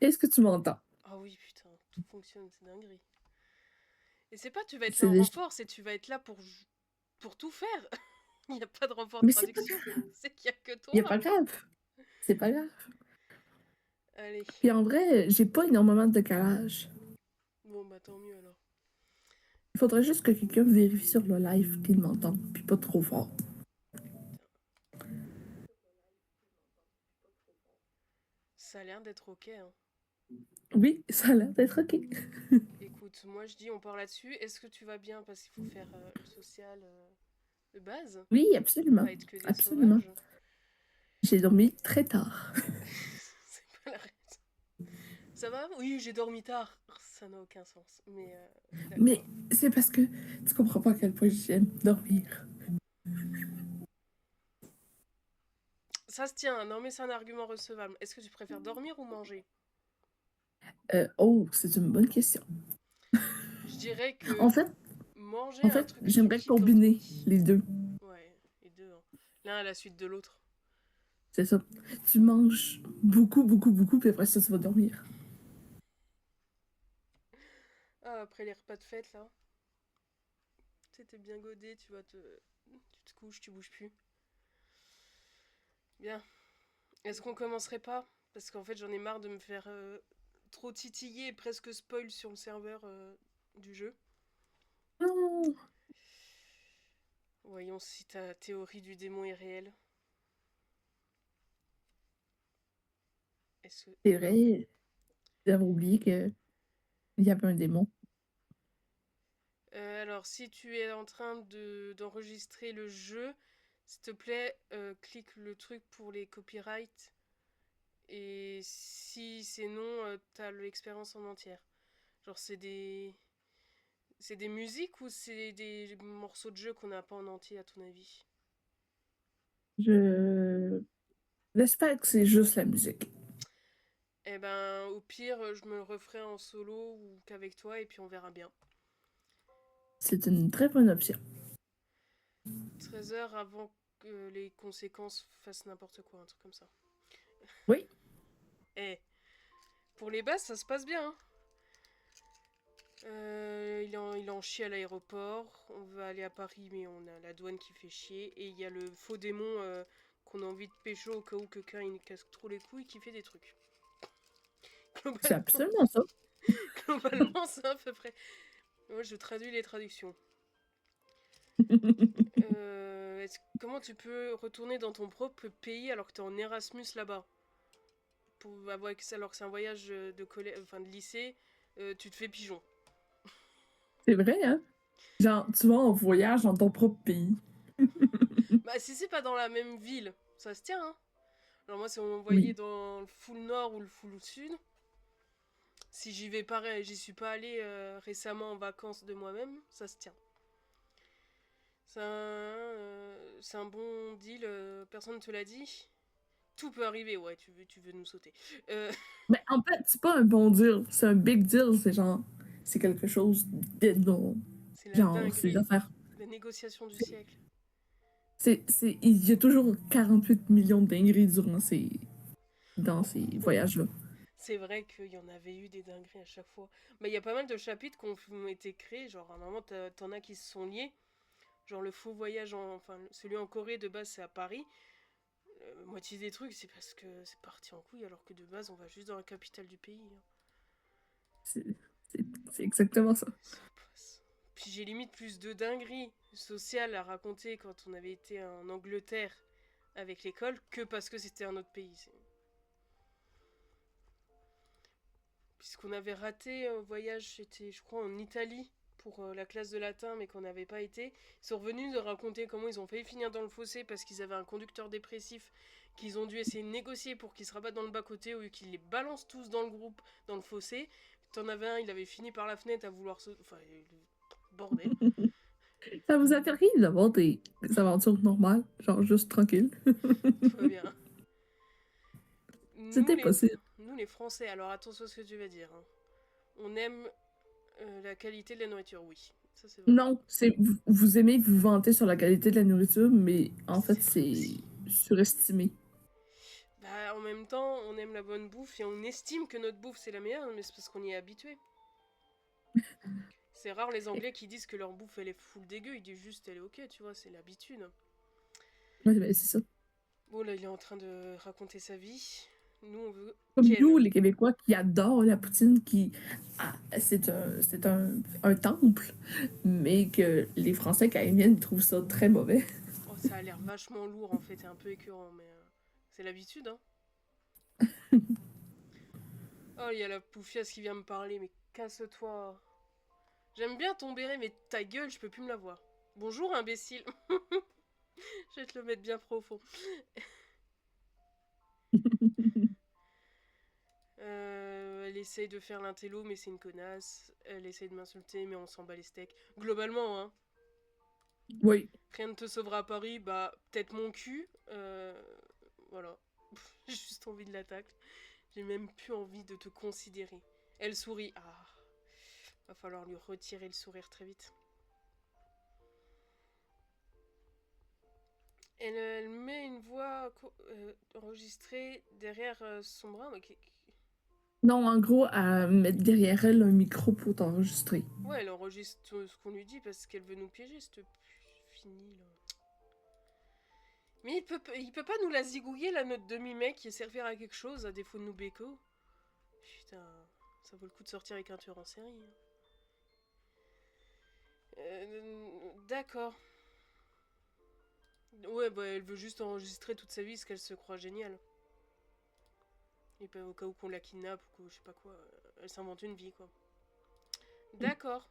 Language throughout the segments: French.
Est-ce que tu m'entends? Ah oui, putain, tout fonctionne, c'est dinguerie. Et c'est pas tu vas être là C'est en déjà... renfort, c'est tu vas être là pour tout faire. Il n'y a pas de renfort de Mais c'est pas traduction. grave. C'est qu'il y a que Y a pas toi. grave. C'est pas grave. Allez. Puis en vrai, j'ai pas énormément de décalage. Bon, bah tant mieux alors. Il faudrait juste que quelqu'un vérifie sur le live qu'il m'entende, puis pas trop fort. Putain, ça a l'air d'être ok, hein. Oui, ça a l'air d'être OK. Écoute, moi je dis on part là-dessus. Est-ce que tu vas bien? Parce qu'il faut faire le social de base. Oui, Pas absolument. être que des Absolument. sauvages. J'ai dormi très tard. C'est pas la raison. Ça va? Oui, j'ai dormi tard. Ça n'a aucun sens. Mais Mais d'accord. c'est parce que tu comprends pas à quel point j'aime dormir. Ça se tient, hein. Non mais c'est un argument recevable. Est-ce que tu préfères dormir ou manger? Oh, c'est une bonne question. Je dirais En que fait, manger en un fait, truc que tu j'aimerais kiffes dans ton combiner lit. les deux. Ouais, les deux, hein. L'un à la suite de l'autre. C'est ça. Tu manges beaucoup, beaucoup, beaucoup, puis après ça, tu vas dormir. Ah, après les repas de fête là, tu sais, t'es bien godé, tu te couches, tu bouges plus. Bien. Est-ce qu'on commencerait pas? Parce qu'en fait, j'en ai marre de me faire trop titiller et presque spoil sur le serveur du jeu. Non, Voyons si ta théorie du démon est réelle. Est-ce que... c'est Non. vrai. J'avais oublié qu'il y avait un démon. Alors, si tu es en train d'enregistrer le jeu, s'il te plaît, clique le truc pour les copyrights. Et si c'est non, t'as l'expérience en entière. Genre, c'est des musiques ou c'est des morceaux de jeu qu'on n'a pas en entier, à ton avis? Je J'espère que c'est juste la musique. Eh ben, au pire, je me le referai en solo ou qu'avec toi, et puis on verra bien. C'est une très bonne option. 13 heures avant que les conséquences fassent n'importe quoi, un truc comme ça. Oui, Eh, pour les bases, ça se passe bien, hein. Il en chie à l'aéroport. On va aller à Paris, mais on a la douane qui fait chier. Et il y a le faux démon qu'on a envie de pécho au cas où quelqu'un il nous casse trop les couilles qui fait des trucs. c'est Globalement, absolument ça. globalement c'est à peu près. Moi, je traduis les traductions. Comment tu peux retourner dans ton propre pays alors que t'es en Erasmus là-bas? Alors que c'est un voyage de collège, enfin de lycée, tu te fais pigeon. C'est vrai, hein? Genre, tu vas en voyage dans ton propre pays. Bah si c'est pas dans la même ville, ça se tient, hein. Alors moi, si on m'envoyait Oui. dans le full nord ou le full sud, si j'y vais pareil, j'y suis pas allée récemment en vacances de moi-même, ça se tient. C'est un bon deal, personne ne te l'a dit. Tout peut arriver, ouais, tu veux nous sauter. Euh, Mais en fait, c'est pas un bon deal. C'est un big deal. C'est genre, c'est quelque chose d'énorme. c'est la Genre, c'est des dinguerie, affaires. la négociation du C'est, siècle. il y a toujours 48 millions dingueries dans ces voyages-là. C'est vrai qu'il y en avait eu des dingueries à chaque fois. Mais il y a pas mal de chapitres qui ont été créés, genre à un moment t'en as qui se sont liés. Genre le faux voyage, enfin celui en Corée de base c'est à Paris. Moitié des trucs, c'est parce que c'est parti en couille, alors que de base, on va juste dans la capitale du pays, hein. C'est c'est- c'est exactement ça. Ça passe. Puis j'ai limite plus de dingueries sociales à raconter quand on avait été en Angleterre avec l'école que parce que c'était un autre pays. Puisqu'on avait raté un voyage, c'était je crois en Italie pour la classe de latin, mais qu'on n'avait pas été. Ils sont revenus de raconter comment ils ont failli finir dans le fossé parce qu'ils avaient un conducteur dépressif qu'ils ont dû essayer de négocier pour qu'ils se rabattent dans le bas-côté ou qu'ils les balancent tous dans le groupe, dans le fossé. T'en avais un, il avait fini par la fenêtre à vouloir se... Enfin, bordel. Ça vous a permis d'avoir des aventures normales, genre juste tranquilles. Tout va bien. Nous C'était les, possible. nous les Français, alors attention à ce que tu vas dire, hein. On aime la qualité de la nourriture, oui. Ça c'est vrai. Non, c'est vous aimez vous vanter sur la qualité de la nourriture, mais en fait, C'est vrai c'est aussi. surestimé. Bah, en même temps, on aime la bonne bouffe et on estime que notre bouffe c'est la meilleure, mais c'est parce qu'on y est habitué. C'est rare les Anglais qui disent que leur bouffe elle est full dégueu, ils disent juste elle est ok, tu vois, c'est l'habitude. Ouais, ben, c'est ça. Bon, là, il est en train de raconter sa vie. Nous, on veut Comme nous, qu'elle. les Québécois qui adorent la poutine, c'est un temple, mais que les Français, quand ils viennent, ils trouvent ça très mauvais. Oh, ça a l'air vachement lourd en fait et un peu écœurant, mais c'est l'habitude, hein. Oh, il y a la poufiasse qui vient me parler, mais casse-toi. J'aime bien ton béret, mais ta gueule, je peux plus me la voir. Bonjour, imbécile. Je vais te le mettre bien profond. Elle essaye de faire l'intello, mais c'est une connasse. Elle essaye de m'insulter, mais on s'en bat les steaks. Globalement, hein. Oui. Rien ne te sauvera à Paris, bah, peut-être mon cul. Voilà. J'ai juste envie de l'attaque. J'ai même plus envie de te considérer. Elle sourit. Ah. Va falloir lui retirer le sourire très vite. Elle met une voix enregistrée derrière son bras. Non, en gros, à mettre derrière elle un micro pour t'enregistrer. Ouais, elle enregistre ce qu'on lui dit parce qu'elle veut nous piéger, cette fini là. Mais il peut pas nous la zigouiller, là, notre demi-mec, et servir à quelque chose, à défaut de nous béco. Putain, ça vaut le coup de sortir avec un tueur en série. D'accord. Ouais, bah elle veut juste enregistrer toute sa vie parce qu'elle se croit géniale. Et pas au cas où qu'on la kidnappe ou je sais pas quoi. Elle s'invente une vie, quoi. D'accord.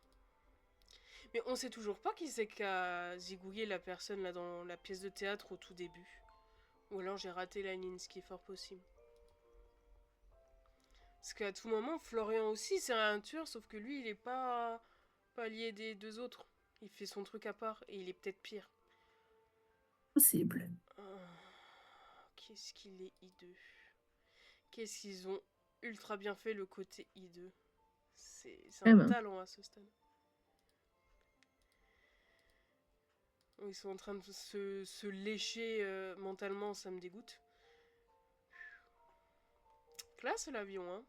Mais on sait toujours pas qui c'est qui a zigouillé la personne là dans la pièce de théâtre au tout début. Ou alors j'ai raté la ligne, ce qui est fort possible. Parce qu'à tout moment, Florian aussi c'est un tueur, sauf que lui il est pas lié des deux autres. Il fait son truc à part et il est peut-être pire. Possible. Qu'est-ce qu'il est hideux. Qu'est-ce qu'ils ont ultra bien fait le côté hideux. C'est un Vraiment. talent à ce stade. Ils sont en train de se lécher mentalement, ça me dégoûte. Classe l'avion, hein.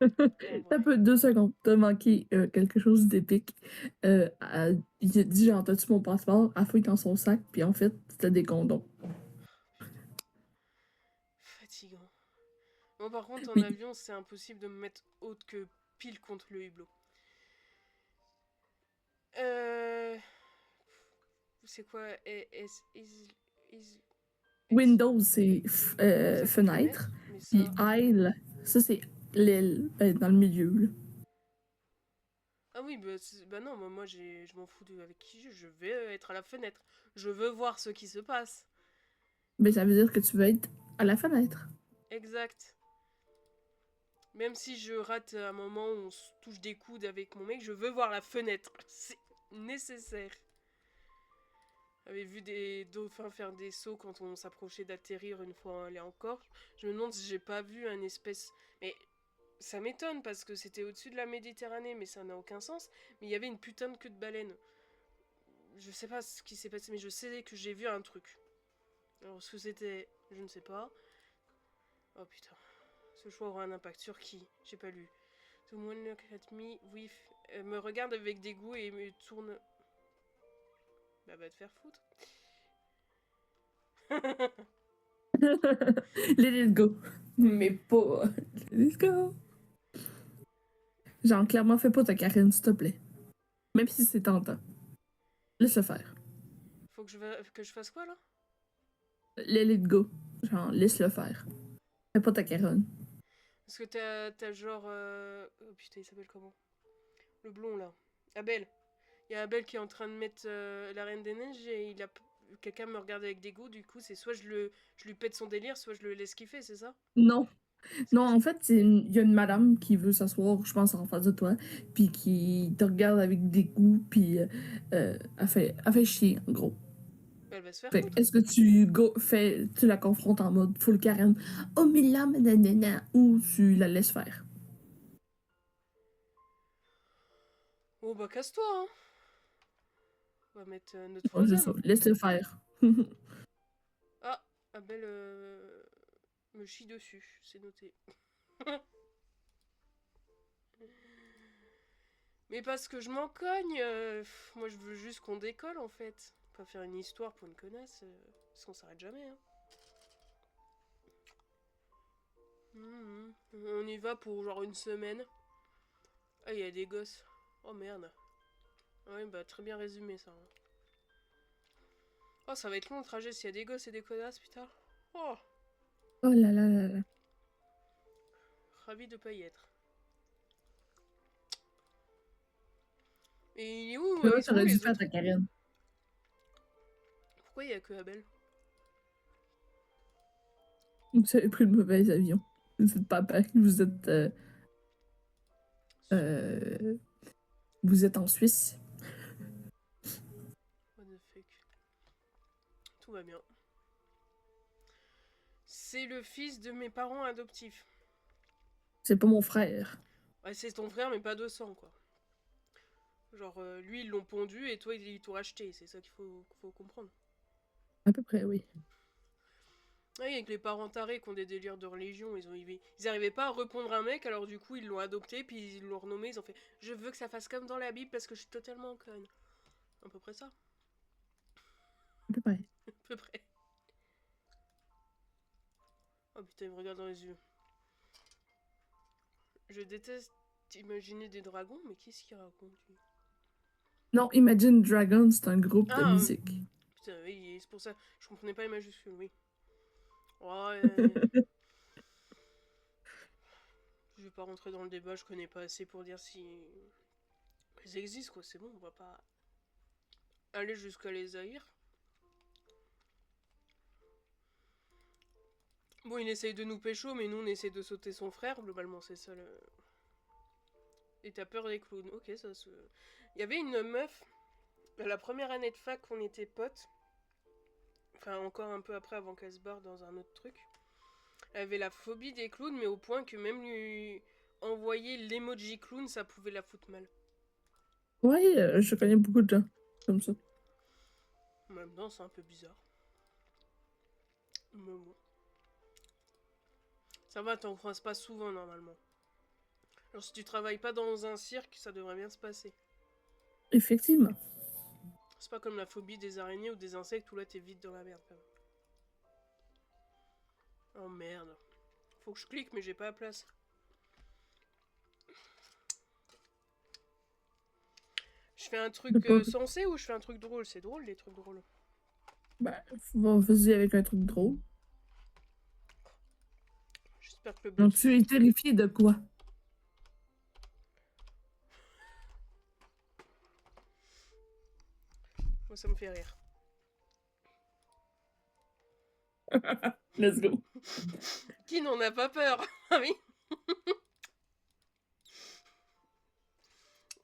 En Un vrai. peu 2 secondes. T'as manqué quelque chose d'épique. Il a dit genre, t'as-tu mon passeport? Elle fouille dans son sac, puis en fait, c'était des condoms. Fatigant. Moi par contre en Oui. avion c'est impossible de me mettre autre que pile contre le hublot. Euh... C'est quoi Windows, c'est Ça c'est fenêtre. fenêtre, mais Puis ça... aisle, ça, c'est l'aile, ben, dans le milieu, là. Ah oui, bah non, moi je m'en fous de avec qui je vais être à la fenêtre. Je veux voir ce qui se passe. Ben, ça veut dire que tu veux être à la fenêtre. Exact. Même si je rate un moment où on se touche des coudes avec mon mec, je veux voir la fenêtre. C'est nécessaire. J'avais vu des dauphins faire des sauts quand on s'approchait d'atterrir une fois allé encore. Je me demande si j'ai pas vu un espèce... Mais ça m'étonne parce que c'était au-dessus de la Méditerranée, mais ça n'a aucun sens. Mais il y avait une putain de queue de baleine. Je sais pas ce qui s'est passé, mais je sais que j'ai vu un truc. Alors ce que c'était, je ne sais pas. Oh putain. Ce choix aura un impact sur qui? J'ai pas lu. Someone look at me with... me regarde avec dégoût et me tourne... Bah va te faire foutre. Let it go. Mais pas. Let it go. Genre, clairement, fais pas ta Karine, s'il te plaît. Même si c'est tentant. Laisse-le faire. Faut que je fasse quoi là? Let it go. Genre, laisse-le faire. Fais pas ta Karine. Parce que t'as genre... Oh putain, il s'appelle comment? Le blond là. Abel. Il y a Abel qui est en train de mettre la Reine des Neiges et il a... Quelqu'un me regarde avec dégoût, du coup c'est soit je lui pète son délire, soit je le laisse kiffer, c'est ça? Non. C'est Non, quoi en fait, il y a une madame qui veut s'asseoir, je pense, en face de toi, puis qui te regarde avec dégoût, puis elle fait chier, en gros. elle va se faire Fait que, foutre. est-ce que tu la confrontes en mode full Karen, oh mais là, nanana, ou tu la laisses faire? Oh bah casse-toi, hein. On va mettre notre Bon, c'est ça, Frozen. laisse-le faire. Ah, Abel, me chie dessus, c'est noté. Mais parce que je m'en cogne, moi je veux juste qu'on décolle en fait. Pas faire une histoire pour une connasse, parce qu'on s'arrête jamais. Hein. On y va pour genre une semaine. Ah, il y a des gosses. Oh merde. Ouais, bah très bien résumé ça. Hein. Oh, ça va être long le trajet s'il y a des gosses et des connasses, putain. Oh, Oh là là là là. ravi de pas y être. Et il est où Là, Ils sont où t'aurais dû les faire autres? ta Karen. Pourquoi il y a que Abel? Vous avez pris le mauvais avion. Vous êtes pas à Paris, euh, vous êtes en Suisse. What the fuck? Tout va bien. C'est le fils de mes parents adoptifs. C'est pas mon frère. Ouais, c'est ton frère, mais pas de sang, quoi. Genre, lui, ils l'ont pondu et toi, ils t'ont racheté. C'est ça qu'il faut comprendre. À peu près, oui. Oui, avec les parents tarés qui ont des délires de religion, ils arrivaient pas à répondre un mec, alors du coup, ils l'ont adopté, puis ils l'ont renommé, ils ont fait je veux que ça fasse comme dans la Bible parce que je suis totalement conne. À peu près ça. À peu près. À peu près. Oh putain, il me regarde dans les yeux. Je déteste imaginer des dragons, mais qu'est-ce qu'il raconte lui? Non, Imagine Dragons, c'est un groupe de Ah, musique. putain, oui, c'est pour ça. Je comprenais pas les majuscules, oui. Ouais, je vais pas rentrer dans le débat, je connais pas assez pour dire si ils existent, quoi. C'est bon, on va pas aller jusqu'à les haïr. Bon, il essaye de nous pécho, mais nous on essaye de sauter son frère. Globalement, c'est ça le. Et t'as peur des clowns. Ok, ça se. Il y avait une meuf, à la première année de fac, on était potes. Enfin, encore un peu après, avant qu'elle se barre dans un autre truc. Elle avait la phobie des clowns, mais au point que même lui envoyer l'emoji clown, ça pouvait la foutre mal. Ouais, je connais beaucoup de gens comme ça. En même temps, c'est un peu bizarre. Mais bon. Ça va, t'en croises pas souvent normalement. Alors, si tu travailles pas dans un cirque, ça devrait bien se passer. Effectivement. C'est pas comme la phobie des araignées ou des insectes où là t'es vite dans la merde quand même. Oh merde. Faut que je clique, mais j'ai pas la place. Je fais un Je sais truc pas. sensé ou je fais un truc drôle? C'est drôle les trucs drôles. Ben, vas-y avec un truc drôle. J'espère que le Donc, tu es Bluetooth. terrifié de quoi? Moi ça me fait rire. Let's go. Qui n'en a pas peur? Ah oui.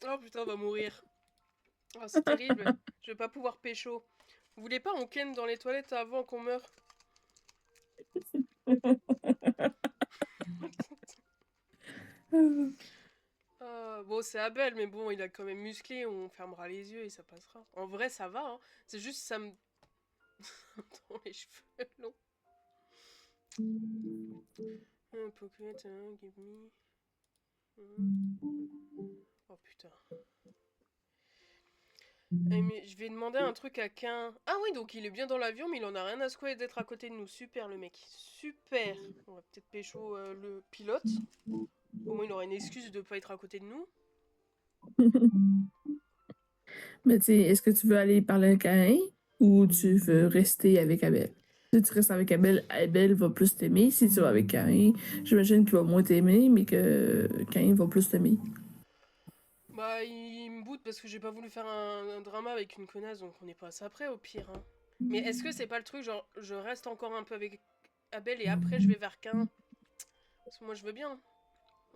Oh putain, on va mourir. Oh, c'est terrible. Je vais pas pouvoir pécho. Vous voulez pas on ken dans les toilettes avant qu'on meure? Bon, c'est Abel, mais bon, il a quand même musclé, on fermera les yeux et ça passera. En vrai, ça va, hein. C'est juste ça me. Dans les cheveux longs. Pocket, give me. Oh putain. Mais je vais demander un truc à Quin. Ah oui, donc il est bien dans l'avion, mais il en a rien à secouer d'être à côté de nous. Super le mec. Super. On va peut-être pécho le pilote. Au moins, il aura une excuse de pas être à côté de nous. Mais tu sais, est-ce que tu veux aller parler avec Cain ou tu veux rester avec Abel? Si tu restes avec Abel, Abel va plus t'aimer. Si tu vas avec Cain, j'imagine qu'il va moins t'aimer, mais que Cain va plus t'aimer. Bah, il me boude parce que j'ai pas voulu faire un drama avec une connasse, donc on n'est pas ça près au pire. Hein. Mais est-ce que c'est pas le truc, genre, je reste encore un peu avec Abel et après je vais vers Cain? Parce que moi je veux bien.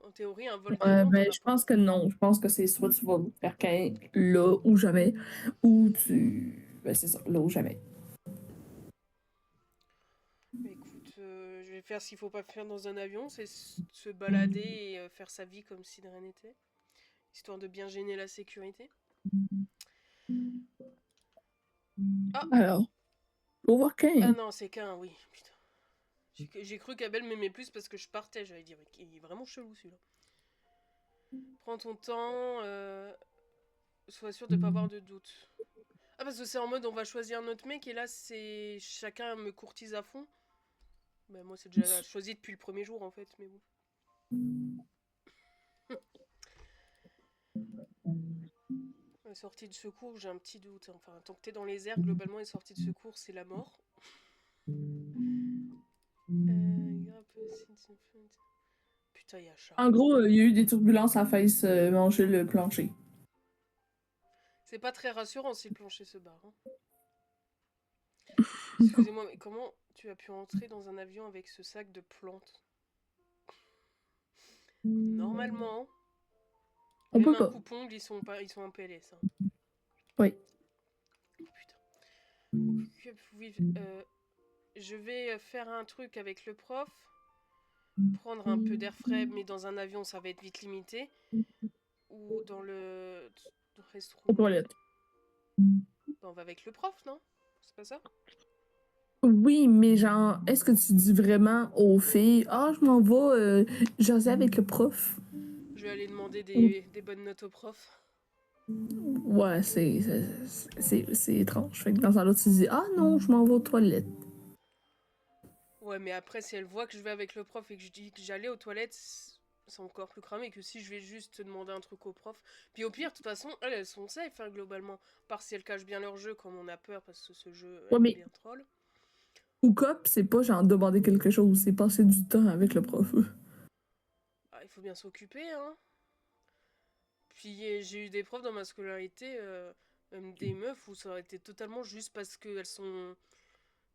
En théorie, un vol d'avion, t'en Ben, as je pas. pense que non. Je pense que c'est soit tu vas faire Cain là ou jamais, ou tu. Ben, c'est ça, là ou jamais. Mais écoute, je vais faire ce qu'il faut pas faire dans un avion, c'est se balader et faire sa vie comme si de rien n'était. Histoire de bien gêner la sécurité. Ah, Alors, pour voir ah Cain. non, c'est qu'un, oui. Putain, J'ai cru qu'Abel m'aimait plus parce que je partais. J'allais dire, il est vraiment chelou celui-là. Prends ton temps, sois sûr de pas avoir de doute. Ah, parce que c'est en mode on va choisir notre mec et là c'est chacun me courtise à fond. Bah, moi c'est déjà choisi depuis le premier jour en fait, mais bon. La sortie de secours, j'ai un petit doute. Enfin, tant que t'es dans les airs, globalement, les sorties de secours, c'est la mort. Putain, il y a chat. En gros, il y a eu des turbulences, ça a failli se manger le plancher. C'est pas très rassurant si le plancher se barre. Hein. Excusez-moi, mais comment tu as pu entrer dans un avion avec ce sac de plantes? Normalement, On même peut un pas. coupon, ils sont un PLS. Hein. Oui. Oh, putain. Oui, je vais faire un truc avec le prof, prendre un peu d'air frais, mais dans un avion, ça va être vite limité. Ou dans le Aux restroom. toilettes. On va avec le prof, non? C'est pas ça? Oui, mais genre, est-ce que tu dis vraiment aux filles, ah, je m'en vais jaser avec le prof? Je vais aller demander des bonnes notes au prof. Ouais, c'est étrange. Fait que dans un autre, tu dis, ah non, je m'en vais aux toilettes. Ouais, mais après, si elle voit que je vais avec le prof et que je dis que j'allais aux toilettes, c'est encore plus cramé que si je vais juste demander un truc au prof. Puis au pire, de toute façon, elles sont safe, hein, globalement. Par si elles cachent bien leur jeu, comme on a peur, parce que ce jeu Ouais, aime mais bien troll. ou cop, c'est pas genre demander quelque chose, c'est passer du temps avec le prof. Ah, il faut bien s'occuper, hein. Puis j'ai eu des profs dans ma scolarité, même des meufs, où ça aurait été totalement juste parce qu'elles sont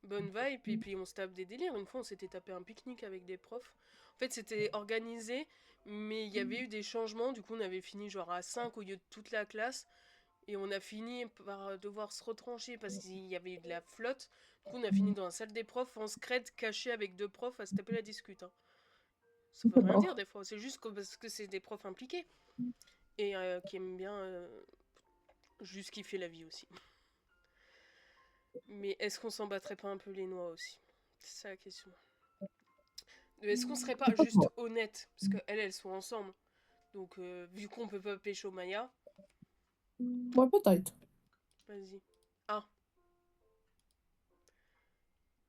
bonne vibe, et puis on se tape des délires. Une fois, on s'était tapé un pique-nique avec des profs. En fait, c'était organisé, mais il y avait eu des changements. Du coup, on avait fini genre à 5 au lieu de toute la classe. Et on a fini par devoir se retrancher parce qu'il y avait eu de la flotte. Du coup, on a fini dans la salle des profs en scred caché avec deux profs à se taper la discute. Hein. Ça veut C'est rien bon. dire des fois. C'est juste parce que c'est des profs impliqués et qui aiment bien juste kiffer la vie aussi. Mais est-ce qu'on s'en battrait pas un peu les noix aussi? C'est ça la question. Est-ce qu'on serait pas juste honnête? Parce qu'elles, elles sont ensemble. Donc, vu qu'on peut pas pécho Maya, Ouais, peut-être. vas-y. Ah.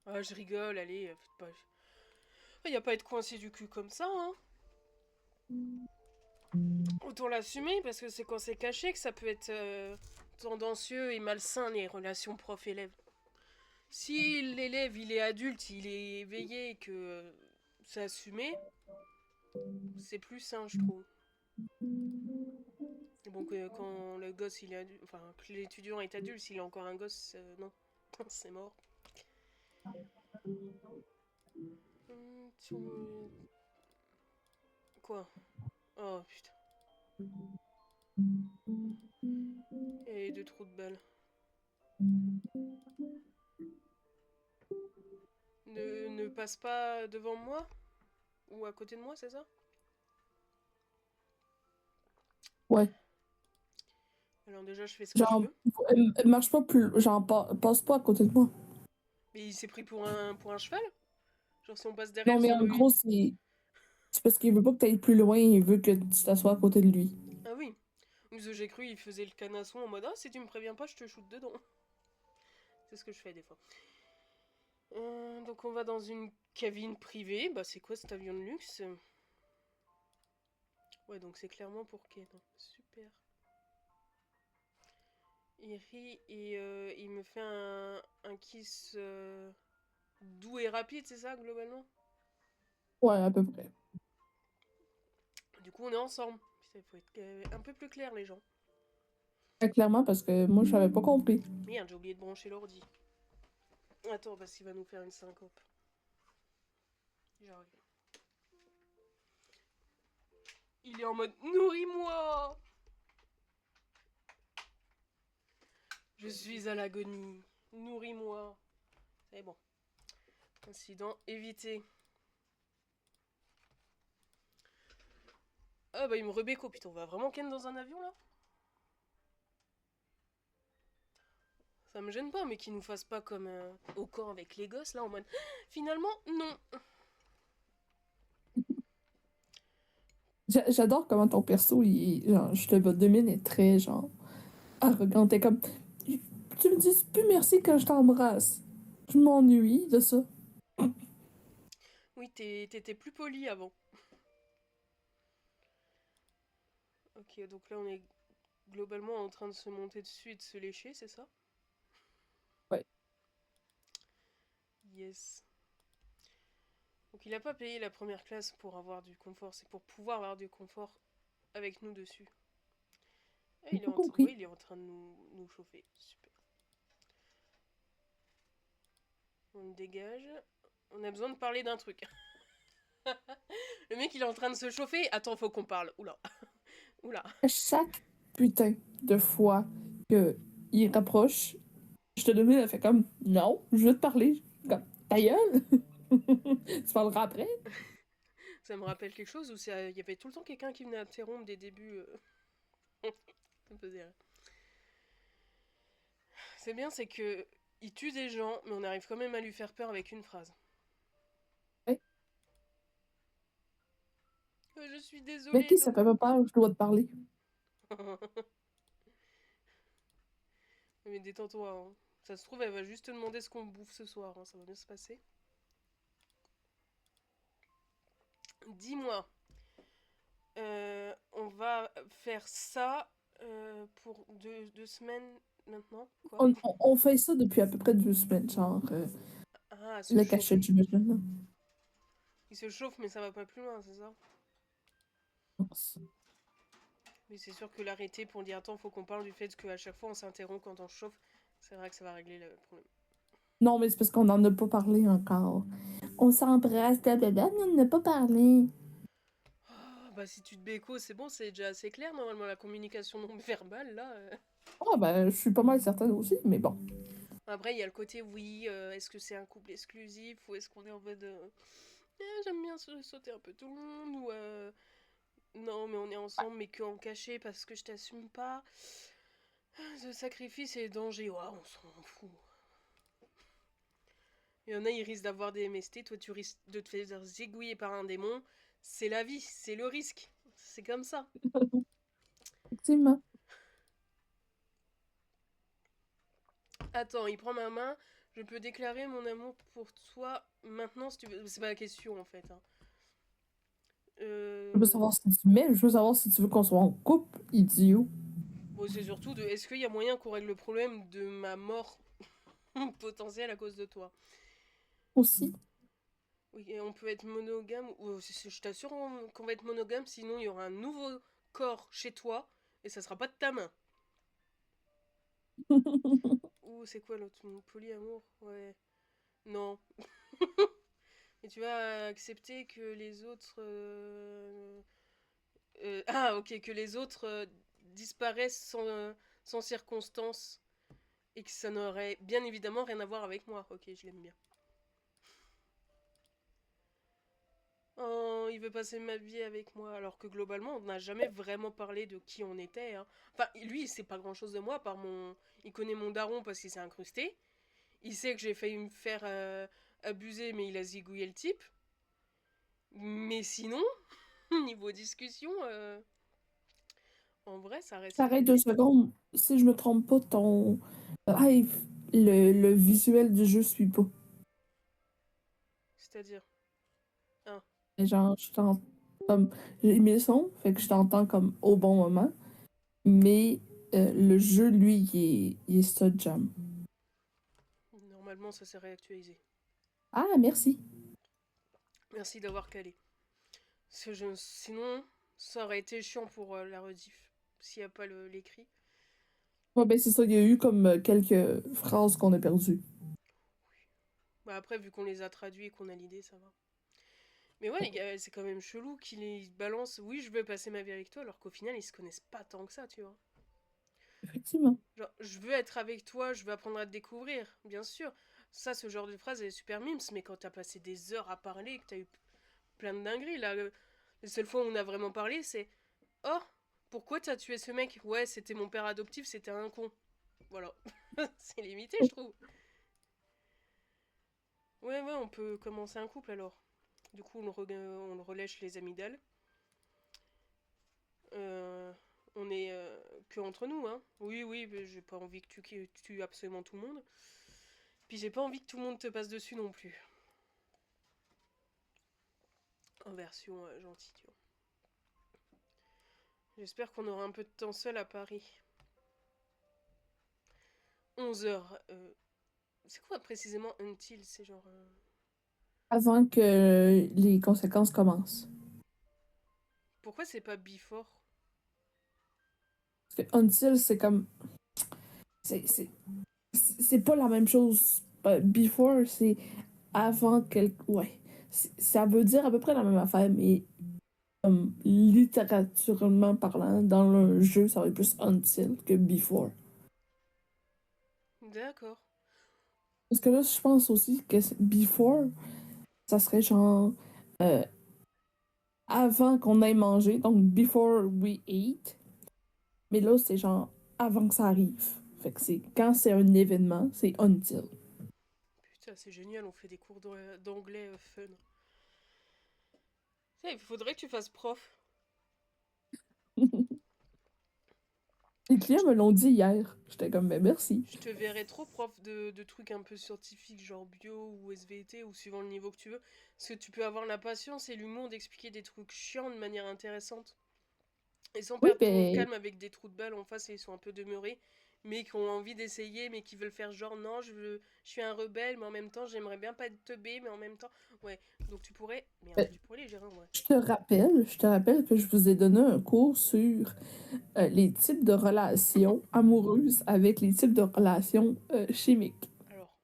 Ah, je rigole, allez, faites pas. Y a pas à être coincé du cul comme ça, hein. Autant l'assumer, parce que c'est quand c'est caché que ça peut être tendancieux et malsain, les relations prof-élève. Si l'élève, il est adulte, il est éveillé et que c'est assumé, c'est plus sain, je trouve. Bon, que quand le gosse, il est adulte, enfin, que l'étudiant est adulte, s'il est encore un gosse, non, c'est mort. Quoi? Oh putain. Et deux trous de balles. Ne passe pas devant moi? Ou à côté de moi, c'est ça? Ouais. Alors déjà, je fais ce que je Genre, veux. marche pas plus, genre, passe pas à côté de moi. Mais il s'est pris pour un cheval? Genre si on passe derrière Non, mais son en oeil. gros, c'est parce qu'il veut pas que tu ailles plus loin, il veut que tu t'assoies à côté de lui. Ah oui. Parce que j'ai cru il faisait le canasson en mode ah si tu me préviens pas je te shoot dedans. C'est ce que je fais des fois. Donc on va dans une cabine privée. Bah c'est quoi cet avion de luxe? Ouais donc c'est clairement pour Ken. Super. Il rit et il me fait un kiss doux et rapide, c'est ça globalement? Ouais, à peu près. Du coup on est ensemble. Putain, il faut être un peu plus clair les gens. Très clairement, parce que moi, je savais pas compris. Merde, j'ai oublié de brancher l'ordi. Attends, parce qu'il va nous faire une syncope. J'arrive. Il est en mode nourris-moi. Je suis à l'agonie. Nourris-moi. C'est bon. Incident évité. Ah bah il me rebéco. Putain, on va vraiment ken dans un avion là? Ça me gêne pas, mais qu'ils nous fassent pas comme au camp avec les gosses, là, en mode finalement, non. J'adore comment ton perso, genre, je te domine, est très, genre, arrogant. T'es comme, tu me dis plus merci quand je t'embrasse. Je m'ennuie de ça. Oui, t'étais plus poli avant. Ok, donc là, on est globalement en train de se monter dessus et de se lécher, c'est ça? Ouais. Yes. Donc il a pas payé la première classe pour avoir du confort, c'est pour pouvoir avoir du confort avec nous dessus. Ah, J'ai tout ouais, compris. il est en train de nous chauffer. Super. On le dégage. On a besoin de parler d'un truc. Le mec, il est en train de se chauffer. Attends, faut qu'on parle. Oula. Oula. Chaque putain de fois que il rapproche, je te domine, elle fait comme, non, je veux te parler. Comme, ta gueule! Tu parleras après? Ça me rappelle quelque chose où il y avait tout le temps quelqu'un qui venait interrompre des débuts. Ça me faisait rire. C'est bien, c'est que il tue des gens, mais on arrive quand même à lui faire peur avec une phrase. Ouais. Je suis Mais désolée. qui ça fait pas peur, je dois te parler. Mais détends-toi. Hein. Ça se trouve, elle va juste te demander ce qu'on bouffe ce soir. Hein. Ça va bien se passer. Dis-moi, on va faire ça pour deux semaines maintenant. Quoi? On fait ça depuis à peu près 2 semaines, genre, Ah, se le cachet, chauffer. j'imagine, là. Il se chauffe, mais ça va pas plus loin, c'est ça? Mais c'est sûr que l'arrêter pour dire attends, faut qu'on parle du fait qu'à chaque fois on s'interrompt quand on chauffe, c'est vrai que ça va régler le problème. Non, mais c'est parce qu'on en a pas parlé encore. On s'embrasse, blablabla, mais on n'a pas parlé. Ah, bah si tu te bécos, c'est bon, c'est déjà assez clair normalement la communication non verbale là. Ah, ben, je suis pas mal certaine aussi, mais bon. Après, il y a le côté oui, est-ce que c'est un couple exclusif ou est-ce qu'on est en mode j'aime bien sauter un peu tout le monde ou non, mais on est ensemble mais qu'en caché parce que je t'assume pas. Ce sacrifice et le danger, ouah, on s'en fout. Il y en a, ils risquent d'avoir des MST, toi tu risques de te faire zigouiller par un démon. C'est la vie, c'est le risque. C'est comme ça. Effectivement. Attends, il prend ma main. Je peux déclarer mon amour pour toi maintenant si tu veux. C'est pas la question en fait. Hein. Je veux Euh... savoir si tu m'aimes, je veux savoir si tu veux qu'on soit en couple, idiot. Bon, c'est surtout de est-ce qu'il y a moyen qu'on règle le problème de ma mort potentielle à cause de toi. Aussi. Oui, et on peut être monogame. Ou, je t'assure qu'on va être monogame, sinon il y aura un nouveau corps chez toi et ça sera pas de ta main. Ou c'est quoi l'autre polyamour? Ouais. Non. Et tu vas accepter que les autres. Ah, ok, que les autres disparaissent sans circonstance. Et que ça n'aurait bien évidemment rien à voir avec moi. Ok, je l'aime bien. Oh, il veut passer ma vie avec moi. Alors que globalement, on n'a jamais vraiment parlé de qui on était. Hein. Enfin, lui, il sait pas grand chose de moi, par mon. Il connaît mon daron parce qu'il s'est incrusté. Il sait que j'ai failli me faire abuser, mais il a zigouillé le type. Mais sinon, niveau discussion, en vrai, ça reste Pareil, fluide. 2 secondes. Si je me trompe pas, ton live, le visuel du jeu suit pas. C'est-à-dire. Ah. Et genre, je t'entends comme. J'ai mis le son, fait que je t'entends comme au bon moment. Mais le jeu, lui, il est stud jam. Normalement, ça s'est réactualisé. Ah, merci. Merci d'avoir calé. Sinon, ça aurait été chiant pour la rediff. S'il n'y a pas l'écrit. Ouais, ben c'est ça, il y a eu comme quelques phrases qu'on a perdues. Bah après, vu qu'on les a traduits et qu'on a l'idée, ça va. Mais ouais, c'est quand même chelou qu'il balance oui, je veux passer ma vie avec toi, alors qu'au final, ils se connaissent pas tant que ça, tu vois. Effectivement. Genre, je veux être avec toi, je veux apprendre à te découvrir, bien sûr. Ça, ce genre de phrase, elle est super mimes, mais quand t'as passé des heures à parler, que t'as eu plein de dingueries, là, les seules fois où on a vraiment parlé, c'est oh, pourquoi t'as tué ce mec? Ouais, c'était mon père adoptif, c'était un con. Voilà. C'est limité, je trouve. Ouais, on peut commencer un couple alors. Du coup, on le relèche les amygdales. Euh, on est que entre nous, hein. Oui, mais j'ai pas envie que tu tues absolument tout le monde. Puis j'ai pas envie que tout le monde te passe dessus non plus. En version gentille, tu vois. J'espère qu'on aura un peu de temps seul à Paris. 11 heures. C'est quoi précisément until? C'est genre. Avant que les conséquences commencent. Pourquoi c'est pas before? Parce que until, c'est comme. C'est c'est- c'est pas la même chose. Before, c'est avant quelque. Ouais. Ça veut dire à peu près la même affaire, mais littératurement parlant, dans le jeu, ça va être plus until que before. D'accord. Parce que là, je pense aussi que before, ça serait genre euh, avant qu'on aille manger, donc before we eat. Mais là, c'est genre avant que ça arrive. Fait que c'est quand c'est un événement, c'est until. Putain, c'est génial, on fait des cours d'anglais fun. Ça, il faudrait que tu fasses prof. Les clients me l'ont dit hier. J'étais comme, ben merci. Je te verrais trop prof de trucs un peu scientifiques, genre bio ou SVT, ou suivant le niveau que tu veux. Parce que tu peux avoir la patience et l'humour d'expliquer des trucs chiants de manière intéressante. Et sans Oui, perdre ton ben, calme avec des trous de balle en face et ils sont un peu demeurés, mais qui ont envie d'essayer, mais qui veulent faire genre non, je suis un rebelle, mais en même temps j'aimerais bien pas être teubé, mais en même temps. Ouais, donc tu pourrais. Merde, ben, tu pourrais les gérer en vrai. je te rappelle que je vous ai donné un cours sur les types de relations amoureuses avec les types de relations chimiques. Alors,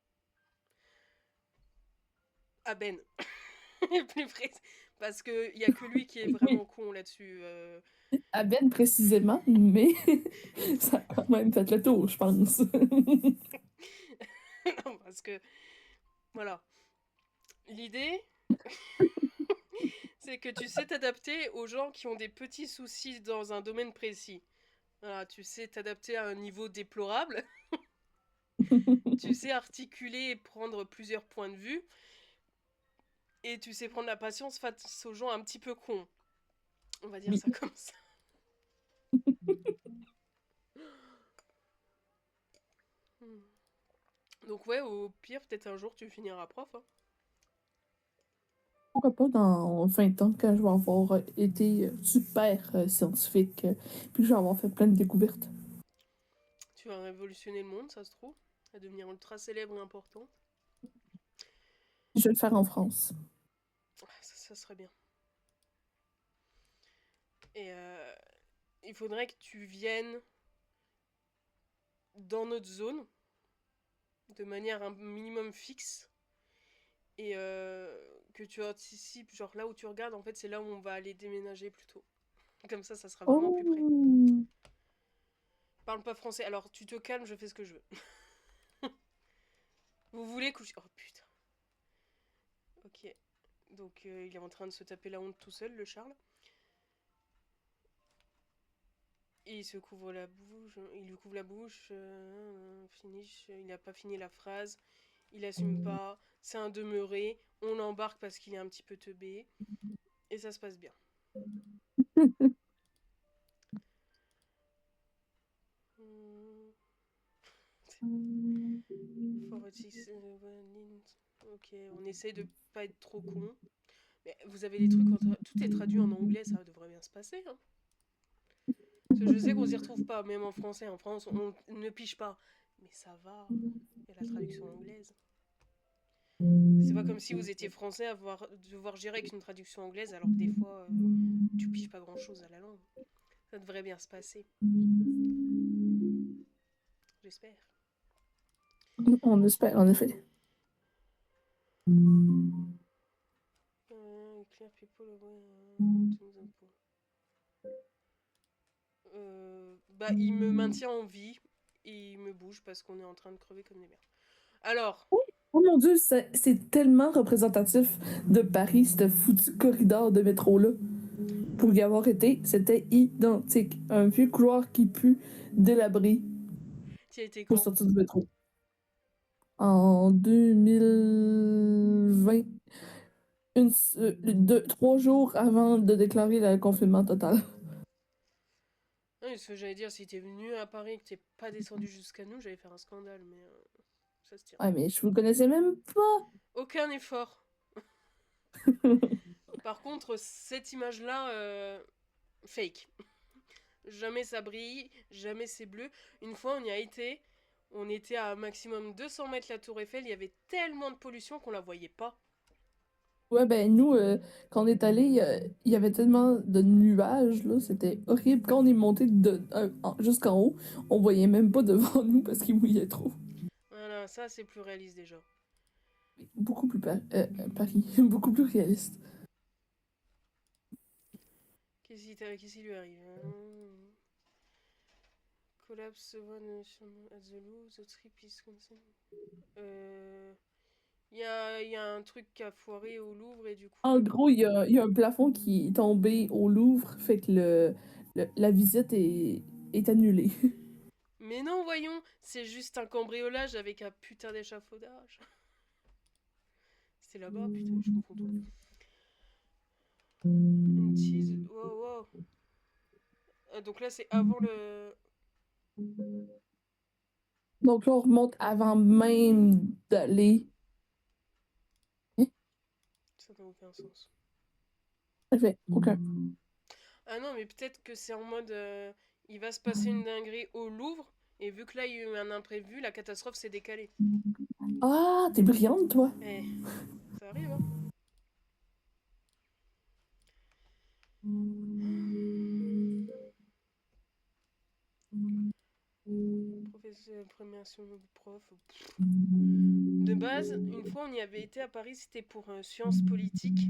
à Ben. Plus précis. Parce qu'il y a que lui qui est Oui, vraiment con là-dessus. à Ben précisément, mais ça a quand même fait le tour, je pense. Non, parce que, voilà. L'idée, c'est que tu sais t'adapter aux gens qui ont des petits soucis dans un domaine précis. Voilà, tu sais t'adapter à un niveau déplorable, tu sais articuler et prendre plusieurs points de vue, et tu sais prendre la patience face aux gens un petit peu cons. On va dire Oui. ça comme ça. Hmm. Donc ouais, au pire, peut-être un jour tu finiras prof. Hein. Pourquoi pas dans 20 ans, quand je vais avoir été super scientifique, puis que je vais avoir fait plein de découvertes. Tu vas révolutionner le monde, ça se trouve. À devenir ultra célèbre et important. Je vais le faire en France. Ah, ça serait bien. Et il faudrait que tu viennes dans notre zone de manière un minimum fixe et que tu anticipes, genre là où tu regardes, en fait, c'est là où on va aller déménager plutôt. Comme ça sera vraiment plus près. Oh! Parle pas français, alors tu te calmes, je fais ce que je veux. Vous voulez coucher. Oh putain. Ok. Donc il est en train de se taper la honte tout seul, le Charles. Et il se couvre la bouche, il lui couvre la bouche, finish, il n'a pas fini la phrase, il assume pas, c'est un demeuré, on l'embarque parce qu'il est un petit peu teubé, et ça se passe bien. Hmm, Ok, on essaye de pas être trop con. Mais vous avez les trucs, tout est traduit en anglais, ça devrait bien se passer. Hein. Parce que je sais qu'on s'y retrouve pas, même en français. En France, on ne pige pas. Mais ça va, il y a la traduction anglaise. C'est pas comme si vous étiez français à devoir gérer avec une traduction anglaise, alors que des fois, tu piges pas grand chose à la langue. Ça devrait bien se passer. J'espère. On espère, en effet. Clear people bah, il me maintient en vie et il me bouge parce qu'on est en train de crever comme des merdes. Alors, Oh mon Dieu, c'est tellement représentatif de Paris, ce foutu corridor de métro-là. Pour y avoir été, c'était identique. Un vieux couloir qui pue, délabré. Tu y as été Pour quand? sortir du métro. En 2020. 3 jours avant de déclarer le confinement total. Non, ce que j'allais dire, si t'es venu à Paris et que t'es pas descendu jusqu'à nous, j'allais faire un scandale, mais ça se tient. Ouais, mais je vous connaissais même pas. Aucun effort. Par contre, cette image-là, fake. Jamais ça brille, jamais c'est bleu. Une fois, on y a été. On était à maximum 200 mètres la tour Eiffel. Il y avait tellement de pollution qu'on la voyait pas. Ouais, ben nous, quand on est allé, il y avait tellement de nuages, là, c'était horrible. Quand on est monté jusqu'en haut, on voyait même pas devant nous parce qu'il mouillait trop. Voilà, ça c'est plus réaliste déjà. Beaucoup plus Paris, beaucoup plus réaliste. Qu'est-ce qui lui arrive? Collapse one at the Louvre, the trip is concerned. Il y a un truc qui a foiré au Louvre et du coup. En gros, il y a un plafond qui est tombé au Louvre, fait que la visite est annulée. Mais non, voyons, c'est juste un cambriolage avec un putain d'échafaudage. C'était là-bas, putain, je confonds tout. Une tease. Wow, wow. Donc là, c'est avant le. Donc là, on remonte avant même d'aller. Hein? Ça n'a aucun sens. Ça fait aucun. Ah non, mais peut-être que c'est en mode. Il va se passer une dinguerie au Louvre. Et vu que là, il y a eu un imprévu, la catastrophe s'est décalée. Ah, t'es brillante, toi. Eh, ça arrive, hein. Professeur, première du prof. De base, une fois, on y avait été à Paris, c'était pour sciences politiques.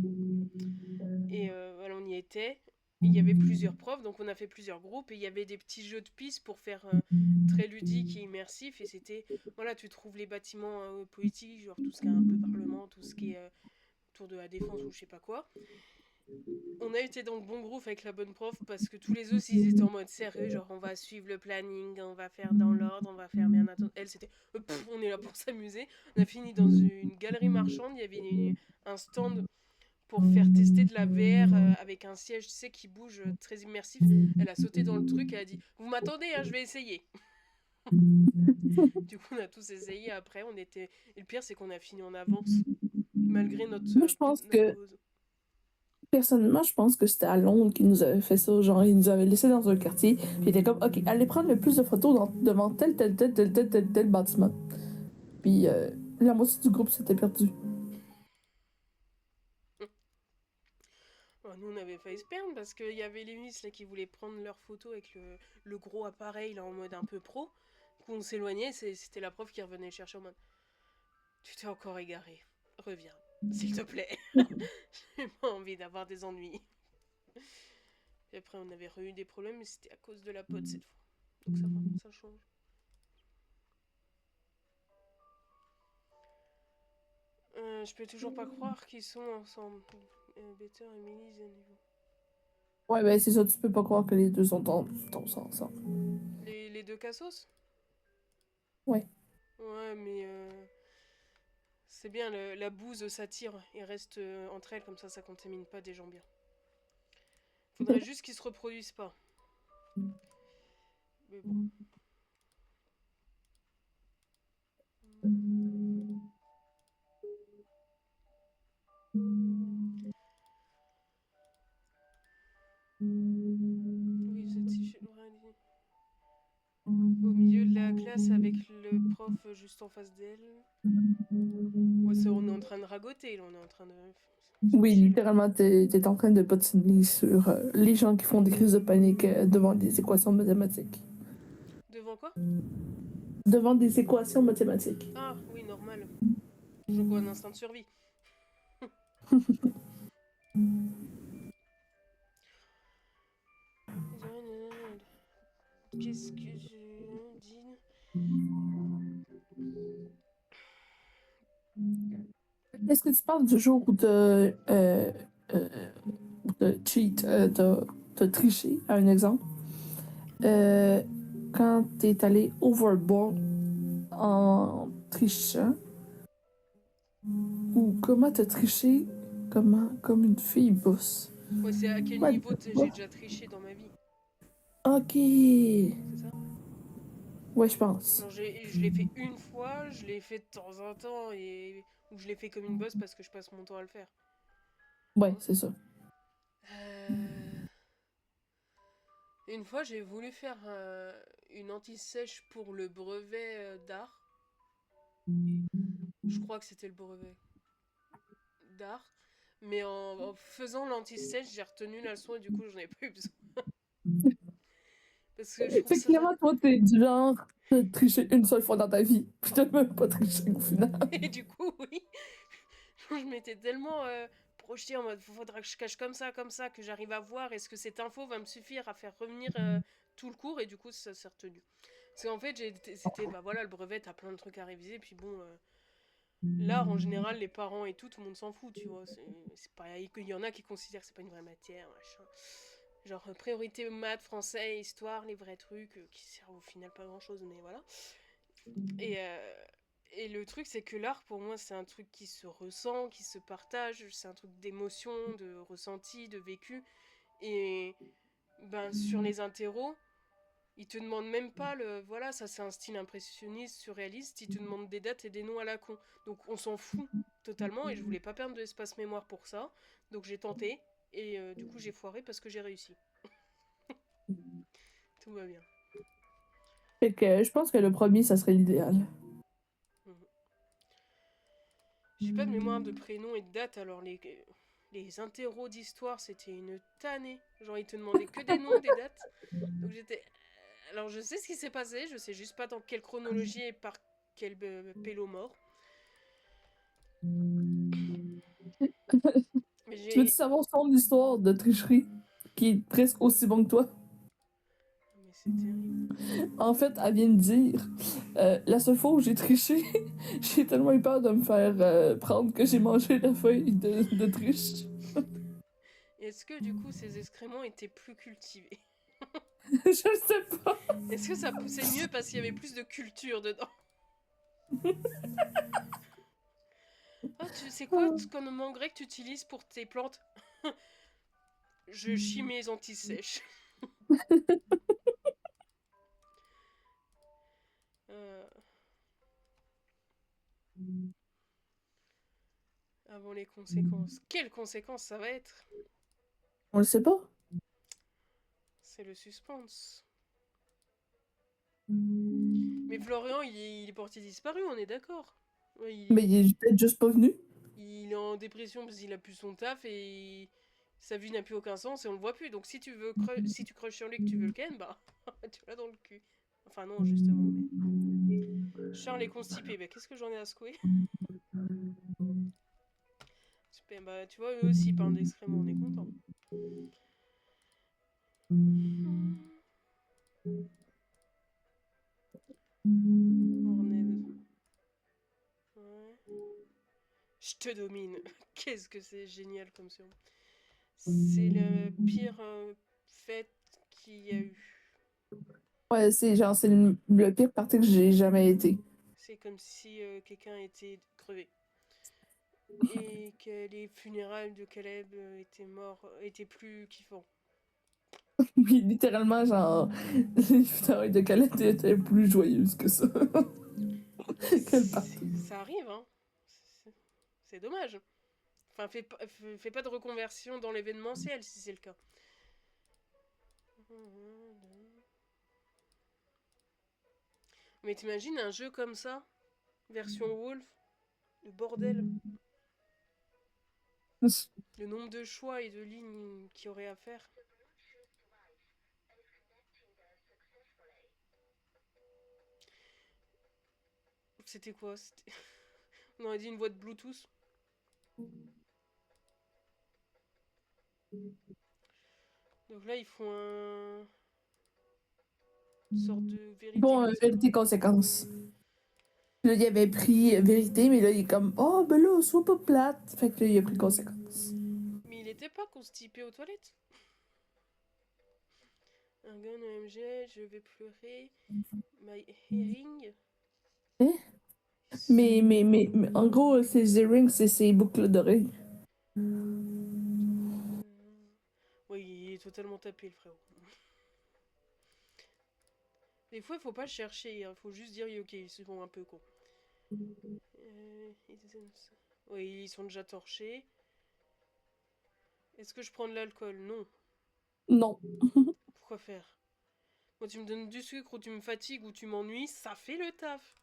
Et voilà, on y était. Il y avait plusieurs profs, donc on a fait plusieurs groupes. Et il y avait des petits jeux de pistes pour faire très ludique et immersif. Et c'était, voilà, tu trouves les bâtiments politiques, genre tout ce qui est un peu parlement, tout ce qui est autour de la défense ou je sais pas quoi. On a été dans le bon groupe avec la bonne prof parce que tous les autres ils étaient en mode sérieux, genre on va suivre le planning, on va faire dans l'ordre, on va faire bien attention. Elle c'était on est là pour s'amuser. On a fini dans une galerie marchande, il y avait un stand pour faire tester de la VR avec un siège tu sais qui bouge très immersif. Elle a sauté dans le truc et a dit "Vous m'attendez hein, je vais essayer." Du coup on a tous essayé après, on était et le pire c'est qu'on a fini en avance malgré Moi, je pense notre que, pause. personnellement, je pense que c'était à Londres qui nous avait fait ça. Genre, ils nous avaient laissé dans un quartier, puis il était comme, OK, allez prendre le plus de photos devant tel bâtiment. Puis la moitié du groupe s'était perdu. Bon, nous, on avait failli se perdre parce qu'il y avait les Miss là, qui voulaient prendre leurs photos avec le gros appareil là, en mode un peu pro. Du coup, on s'éloignait, c'était la prof qui revenait chercher en mode "Tu t'es encore égaré, reviens, s'il te plaît." J'ai pas envie d'avoir des ennuis. Et après, on avait eu des problèmes, mais c'était à cause de la pote cette fois. Donc ça va, ça change. Je peux toujours pas croire qu'ils sont ensemble. Better et Millie Zeneville. Ouais, ben c'est ça, tu peux pas croire que les deux sont ensemble. Les deux cassos. Ouais. Ouais, mais c'est bien, la bouse s'attire et reste entre elles, comme ça contamine pas des gens bien. Faudrait juste qu'ils se reproduisent pas. Mais bon. Oui, ce t-shirt au milieu de la classe avec le prof juste en face d'elle. Ouais, ça, on est en train de ragoter, là, on est en train de. Oui, Chill. littéralement, t'es en train de patiner sur les gens qui font des crises de panique devant des équations mathématiques. Devant quoi? Devant des équations mathématiques. Ah, oui, normal. Toujours quoi, un instinct de survie. Qu'est-ce que je dis? Est-ce que tu parles du jour où euh, où t'as cheat, t'as triché, à un exemple? Euh, quand t'es allé overboard en trichant ou comment t'as triché comme une fille boss. Ouais, c'est à quel Ouais, niveau j'ai déjà triché dans ma vie, ok. c'est ça? Ouais, je pense. Genre, je l'ai fait une fois, je l'ai fait de temps en temps, ou je l'ai fait comme une bosse parce que je passe mon temps à le faire. Ouais, c'est ça. Euh, Une fois, j'ai voulu faire une anti-sèche pour le brevet d'art. Je crois que c'était le brevet d'art. Mais en faisant l'anti-sèche, j'ai retenu la leçon et du coup, j'en ai pas eu besoin. Parce que je trouve Fait que ça. clairement, toi, t'es du genre de tricher une seule fois dans ta vie, puis t'as même pas triché au final. Et du coup, oui. Je m'étais tellement projetée en mode faudra que je cache comme ça, que j'arrive à voir est-ce que cette info va me suffire à faire revenir tout le cours et du coup ça s'est retenu. Parce qu'en fait c'était bah voilà le brevet t'as plein de trucs à réviser puis bon l'art en général les parents et tout le monde s'en fout tu vois c'est pas il y en a qui considèrent que c'est pas une vraie matière machin. Genre priorité maths, français, histoire, les vrais trucs qui servent au final pas grand chose mais voilà. Et, euh, et le truc, c'est que l'art, pour moi, c'est un truc qui se ressent, qui se partage, c'est un truc d'émotion, de ressenti, de vécu. Et ben, sur les interros, ils te demandent même pas le. Voilà, ça c'est un style impressionniste, surréaliste, ils te demandent des dates et des noms à la con. Donc on s'en fout totalement et je voulais pas perdre de l'espace mémoire pour ça. Donc j'ai tenté et du coup j'ai foiré parce que j'ai réussi. Tout va bien. Fait que je pense que le premier, ça serait l'idéal. Mhm. J'ai pas de mémoire de prénom et de date, alors les interros d'histoire, c'était une tannée. Genre, ils te demandaient que des noms, des dates. Donc j'étais. Alors, je sais ce qui s'est passé, je sais juste pas dans quelle chronologie et par quel pélo mort. Mais Tu veux-tu j'ai. savoir son histoire de tricherie, qui est presque aussi bon que toi? Mais c'est terrible. En fait, elle vient de dire, la seule fois où j'ai triché, j'ai tellement eu peur de me faire prendre que j'ai mangé la feuille de triche. Est-ce que du coup ces excréments étaient plus cultivés? Je sais pas. Est-ce que ça poussait mieux parce qu'il y avait plus de culture dedans? Ah, tu sais quoi comme engrais que tu utilises pour tes plantes? Je chie mes anti-sèches. Euh, Avant les conséquences. Quelles conséquences ça va être? On le sait pas. C'est le suspense. Mais Florian, il est porté disparu, on est d'accord. Ouais, Mais il est peut-être juste pas venu. il est en dépression parce qu'il a plus son taf et sa vie n'a plus aucun sens et on le voit plus. Donc si tu veux si tu crushes sur lui que tu veux le ken, bah tu l'as dans le cul. Enfin non, justement, mais Charles est constipé. Bah qu'est-ce que j'en ai à secouer? Super, bah tu vois, eux aussi ils parlent d'excréments, on est content. Orned. Ouais. Je te domine. Qu'est-ce que c'est génial comme surnom. C'est le pire fête qu'il y a eu. Ouais, c'est genre, c'est le pire parti que j'ai jamais été. C'est comme si quelqu'un était crevé. Et que les funérailles de Caleb étaient morts, étaient plus kiffants. Oui, littéralement, genre, les funérailles de Calette étaient plus joyeuses que ça. Quel parti. Ça arrive, hein. C'est dommage. Enfin, fais pas de reconversion dans l'événementiel si c'est le cas. Mais t'imagines un jeu comme ça, version Wolf, le bordel, le nombre de choix et de lignes qu'il y aurait à faire. C'était quoi? On aurait dit une boîte Bluetooth. Donc là, ils font une sorte de vérité Bon, conséquence. vérité conséquence. Là, il avait pris vérité, mais là, il est comme, oh, ben là, sois pas plate. Fait que là, il a pris conséquence. Mais il était pas constipé aux toilettes. Un gun OMG, je vais pleurer. My hearing. Hein? Mais en gros, ces earrings, c'est ces boucles d'oreilles. Oui, il est totalement tapé, le frérot. Des fois, il faut pas chercher, il faut juste dire ok, ils sont un peu cons. Oui, ils sont déjà torchés. Est-ce que je prends de l'alcool? Non. Non. Pourquoi faire? Moi, tu me donnes du sucre ou tu me fatigues ou tu m'ennuies, ça fait le taf.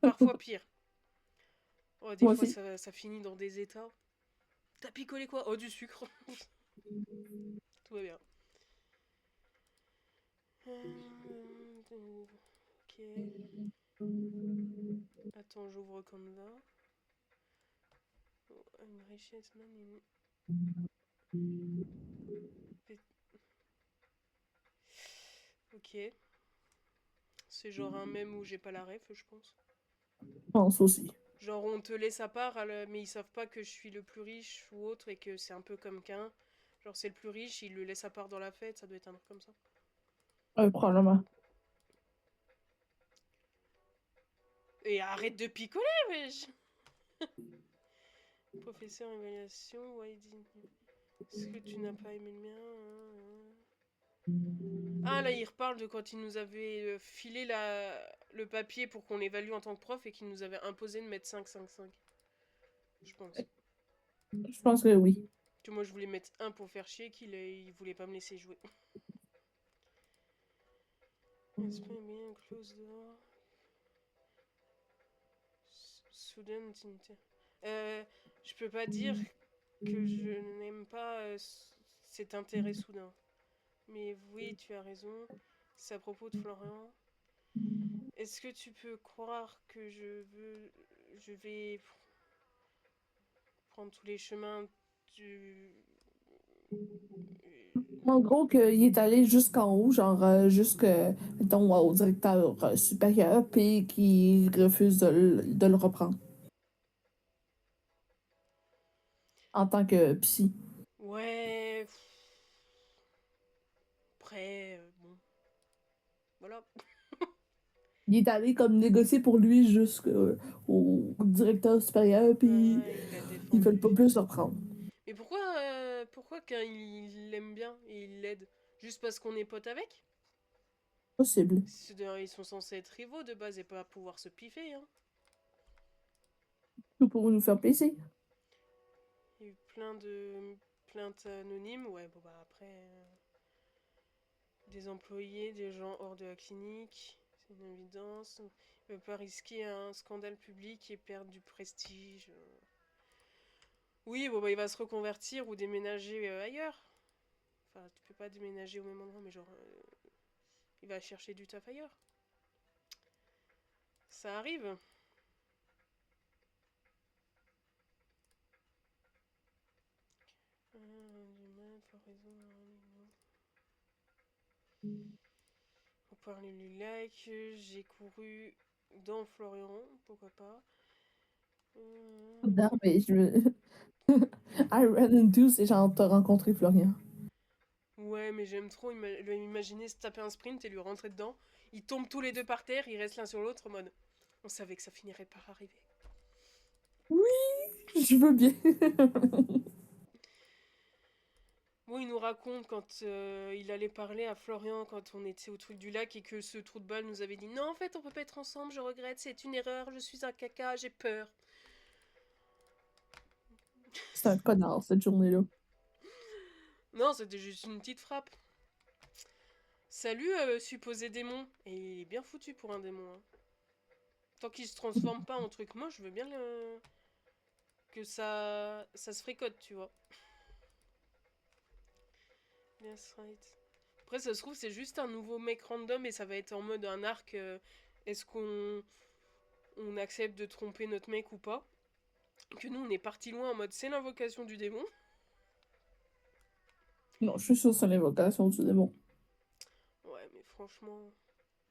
Parfois pire. Oh, des Moi fois, aussi. ça finit dans des états. T'as picolé quoi? Oh, du sucre. Tout va bien. Ok. Attends, j'ouvre Canva. Oh, une richesse man. Ok. C'est genre un mème où j'ai pas la ref, je pense. Je pense aussi. Genre, on te laisse à part, mais ils savent pas que je suis le plus riche ou autre et que c'est un peu comme qu'un. Genre, c'est le plus riche, il le laisse à part dans la fête, ça doit être un truc comme ça. Probablement. Et arrête de picoler, wesh! Professeur évaluation, why est-ce que tu n'as pas aimé le mien? Ah, là, il reparle de quand il nous avait filé le papier pour qu'on l'évalue en tant que prof et qu'il nous avait imposé de mettre 5, 5, 5. Je pense. Je pense que oui. Que moi, je voulais mettre 1 pour faire chier, il voulait pas me laisser jouer. Esprit bien, close door. Soudain, je peux pas dire que je n'aime pas cet intérêt soudain. Mais oui, tu as raison. C'est à propos de Florian. Est-ce que tu peux croire que je vais prendre tous les chemins du... En gros, qu'il est allé jusqu'en haut, genre mettons, au directeur supérieur, puis qu'il refuse de le reprendre en tant que psy. Ouais. Après, bon. Voilà. Il est allé comme négocier pour lui jusqu'au directeur supérieur, puis Ouais, il l'a ils veulent pas défendu. plus le reprendre. Mais pourquoi quand il l'aime bien et il l'aide? Juste parce qu'on est potes avec? Possible. Ils sont censés être rivaux de base et pas pouvoir se piffer, hein. Tout pour nous faire plaisir. Il y a eu plein de plaintes anonymes. Ouais, bon bah après, des employés, des gens hors de la clinique, c'est une évidence. Il ne veut pas risquer un scandale public et perdre du prestige. Oui, bon bah il va se reconvertir ou déménager ailleurs. Enfin, tu peux pas déménager au même endroit, mais genre, il va chercher du taf ailleurs. Ça arrive. Du mal, floraison, on parlait du lac, j'ai couru dans Florian, pourquoi pas. Non, mais je me... I ran into, c'est genre, t'as rencontré Florian. Ouais, mais j'aime trop imaginer se taper un sprint et lui rentrer dedans. Ils tombent tous les deux par terre, ils restent l'un sur l'autre en mode. On savait que ça finirait par arriver. Oui, je veux bien. Bon, il nous raconte quand il allait parler à Florian quand on était au truc du lac et que ce trou de balle nous avait dit non, en fait, on peut pas être ensemble, je regrette, c'est une erreur, je suis un caca, j'ai peur. C'est un connard, cette journée-là. Non, c'était juste une petite frappe. Salut, supposé démon. Et il est bien foutu pour un démon, hein. Tant qu'il se transforme pas en truc moche, je veux bien que ça se fricote, tu vois. Yes, right. Après, ça se trouve, c'est juste un nouveau mec random et ça va être en mode un arc. Est-ce qu'on accepte de tromper notre mec ou pas? Que nous, on est parti loin en mode c'est l'invocation du démon. Non, je suis sûre que c'est l'invocation du démon. Ouais, mais franchement,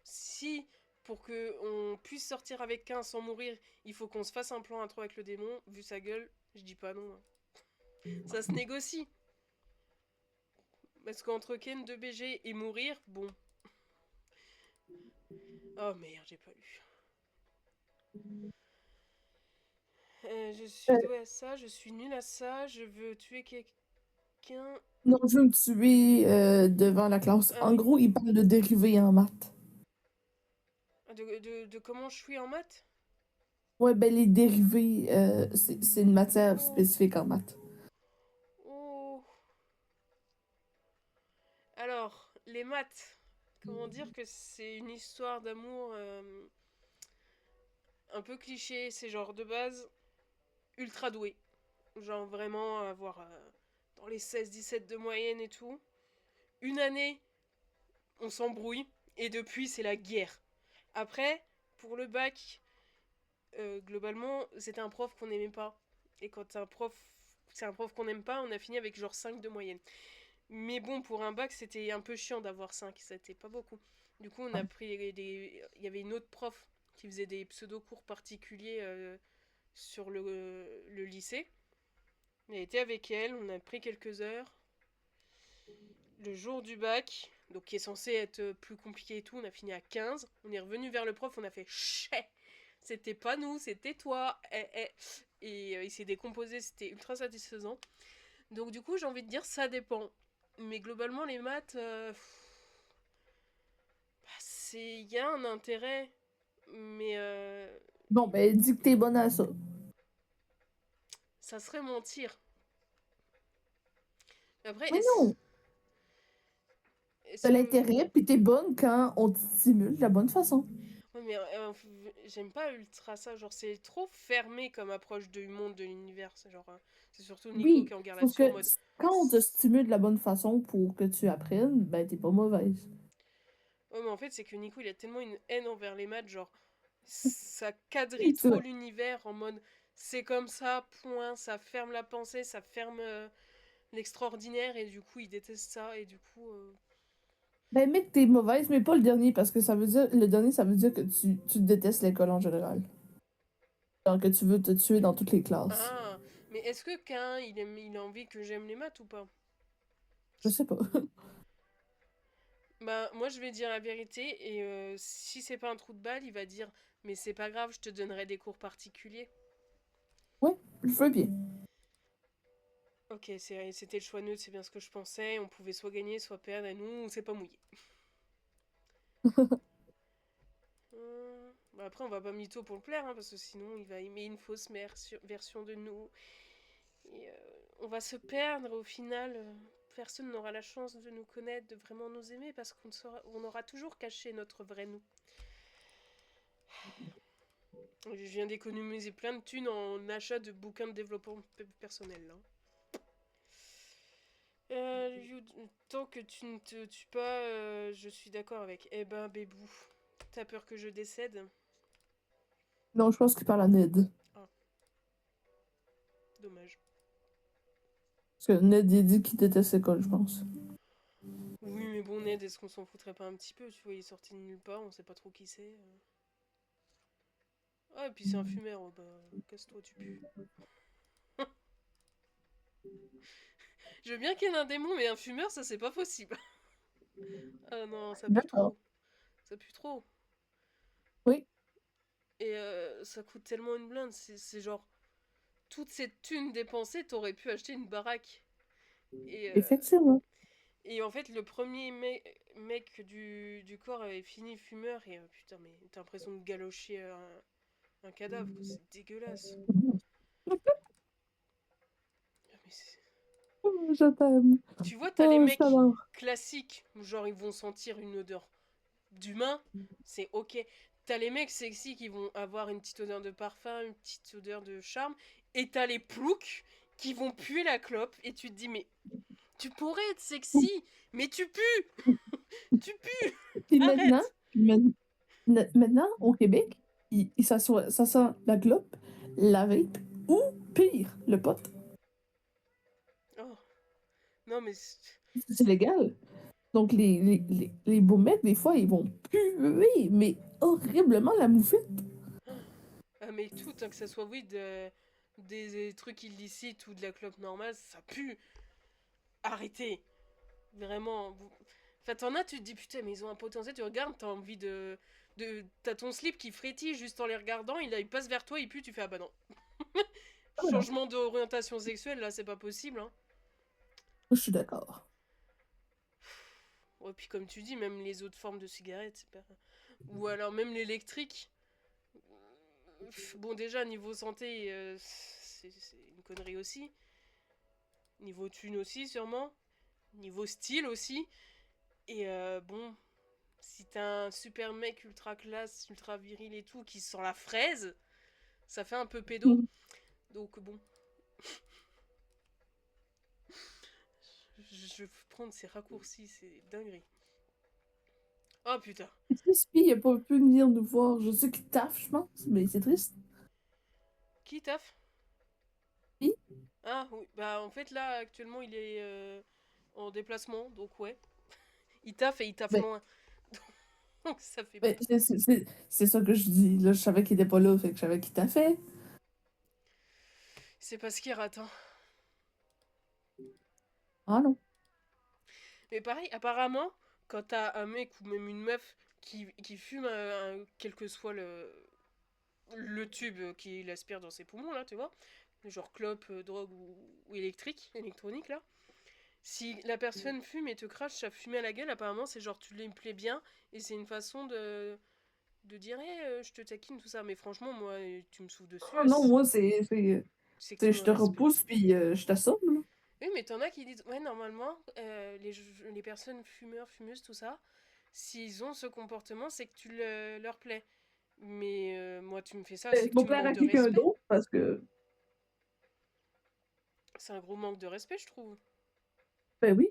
si pour que on puisse sortir avec un sans mourir, il faut qu'on se fasse un plan à trois avec le démon, vu sa gueule, je dis pas non, hein. Ça se négocie. Parce qu'entre Ken de BG et mourir, bon. Oh merde, j'ai pas lu. Je suis Euh, douée à ça, je suis nulle à ça, je veux tuer quelqu'un. non, je veux me tuer devant la classe. Ah, En gros, il parle de dérivés en maths. de comment je suis en maths. Ouais, ben les dérivés, c'est une matière Oh, spécifique en maths. oh. Alors, les maths. Comment dire que c'est une histoire d'amour un peu cliché. C'est genre de base ultra doué. Genre vraiment avoir dans les 16-17 de moyenne et tout. Une année, on s'embrouille. Et depuis, c'est la guerre. Après, pour le bac, globalement, c'était un prof qu'on n'aimait pas. Et quand c'est un prof qu'on n'aime pas, on a fini avec genre 5 de moyenne. Mais bon, pour un bac, c'était un peu chiant d'avoir 5, c'était pas beaucoup. Du coup, on a pris des. Il y avait une autre prof qui faisait des pseudo-cours particuliers sur le lycée. On a été avec elle, on a pris quelques heures. Le jour du bac, donc qui est censé être plus compliqué et tout, on a fini à 15. On est revenu vers le prof, on a fait chais. C'était pas nous, c'était toi. Et il s'est décomposé, c'était ultra satisfaisant. Donc du coup, j'ai envie de dire, ça dépend. Mais globalement, les maths, c'est, il y a un intérêt, mais Bon, ben, dis que t'es bonne à ça. ça serait mentir. Après, Mais non, est-ce t'as que, l'intérêt, puis t'es bonne quand on te stimule de la bonne façon. ouais, mais j'aime pas ultra ça. Genre, c'est trop fermé comme approche du monde de l'univers. C'est genre, c'est surtout Nico Oui, qui est en garde sauf là-dessus en que mode. quand on te stimule de la bonne façon pour que tu apprennes, ben, t'es pas mauvaise. Ouais, mais en fait, c'est que Nico, il a tellement une haine envers les maths, genre, ça quadrille Oui, c'est trop vrai. l'univers en mode, c'est comme ça, point, ça ferme la pensée, ça ferme l'extraordinaire, et du coup, il déteste ça, et du coup, Ben, mec, t'es mauvaise, mais pas le dernier, parce que ça veut dire, le dernier, ça veut dire que tu détestes l'école en général. Genre que tu veux te tuer dans toutes les classes. ah, mais est-ce que Cain, il a envie que j'aime les maths ou pas? Je sais pas. Bah, moi, je vais dire la vérité, et si c'est pas un trou de balle, il va dire, mais c'est pas grave, je te donnerai des cours particuliers. Ouais, je veux bien. Ok, c'était le choix neutre, c'est bien ce que je pensais, on pouvait soit gagner, soit perdre, et nous, on s'est pas mouillé. Bah après, on va pas mytho pour le plaire, hein, parce que sinon, il va aimer une fausse version de nous. Et on va se perdre, au final. Personne n'aura la chance de nous connaître, de vraiment nous aimer, parce on aura toujours caché notre vrai nous. Je viens d'économiser plein de thunes en achat de bouquins de développement personnel, là. Tant que tu ne te tues pas, je suis d'accord avec. Eh ben, bébou, t'as peur que je décède? Non, je pense qu'il parle à Ned. Ah, dommage. Parce que Ned, il dit qu'il déteste l'école, je pense. Oui, mais bon, Ned, est-ce qu'on s'en foutrait pas un petit peu? Tu vois, il est sorti de nulle part, on sait pas trop qui c'est. Ah, et puis c'est un fumeur, oh, bah, casse-toi, tu pues. Je veux bien qu'il y ait un démon, mais un fumeur, ça c'est pas possible. Ah non, ça pue D'accord. trop. Ça pue trop. Oui, Et ça coûte tellement une blinde, c'est genre, toute cette thune dépensée, t'aurais pu acheter une baraque. Et, euh, effectivement. et en fait, le premier mec du corps avait fini fumeur, et putain, mais t'as l'impression de galocher un cadavre, quoi. C'est dégueulasse. Ah, mais Oh, je t'aime. tu vois, t'as les Oh, je mecs t'adore. classiques, genre ils vont sentir une odeur d'humain, c'est ok. T'as les mecs sexy qui vont avoir une petite odeur de parfum, une petite odeur de charme, et t'as les ploucs qui vont puer la clope, et tu te dis, mais tu pourrais être sexy, mais tu pues, tu pues, Puis maintenant, arrête. maintenant, au Québec, ça sent la clope, la vape, ou pire, le pot. Oh, non mais... C'est légal. Donc, les beaux mecs, des fois, ils vont puer, mais horriblement la moufette. Ah mais tout, tant que ça soit, oui, des trucs illicites ou de la clope normale, ça pue. Arrêtez. Vraiment. Enfin, t'en as, tu te dis putain, mais ils ont un potentiel. Tu regardes, t'as envie T'as ton slip qui frétille juste en les regardant. Il passe vers toi, il pue, tu fais ah bah non. Ah, ben non, Changement d'orientation sexuelle, là, c'est pas possible, hein. je suis d'accord. Ouais, puis comme tu dis, même les autres formes de cigarettes, c'est pas. Ou alors même l'électrique. Bon, déjà, niveau santé, c'est une connerie aussi. Niveau thune aussi, sûrement. Niveau style aussi. Et bon, si t'as un super mec ultra classe, ultra viril et tout, qui sent la fraise, ça fait un peu pédo. Donc bon, je vais prendre ces raccourcis, c'est dinguerie. Oh putain. C'est triste, puis il a pas pu venir nous voir. Je sais qu'il taffe, je pense, mais c'est triste. Qui taffe? Puis, Ah oui, bah en fait là, actuellement, il est en déplacement, donc ouais. Il taffe et il taffe ben, loin. Donc ça fait ben, peur. c'est ça que je dis. Là, je savais qu'il était pas là, fait que je savais qu'il taffait. C'est pas ce qu'il rate, hein. Ah non. Mais pareil, apparemment, quand t'as un mec ou même une meuf qui fume quel que soit le tube qu'il aspire dans ses poumons, là, tu vois, genre clope, drogue ou électronique, là, si la personne fume et te crache sa fumée à la gueule, apparemment, c'est genre tu lui plais bien et c'est une façon de dire, je te taquine, tout ça. Mais franchement, moi, tu me souffles Ah dessus, non, moi, c'est que tu c'est me je te respectes. repousse, puis je t'assomme, là. Oui, mais t'en as qui disent, ouais, normalement, les personnes fumeurs, fumeuses, tout ça, s'ils ont ce comportement, c'est que leur plais. Mais moi, tu me fais ça, c'est que Va tu me plaire manques à de quelqu'un respect. d'autre, parce que, C'est un gros manque de respect, je trouve. ben oui.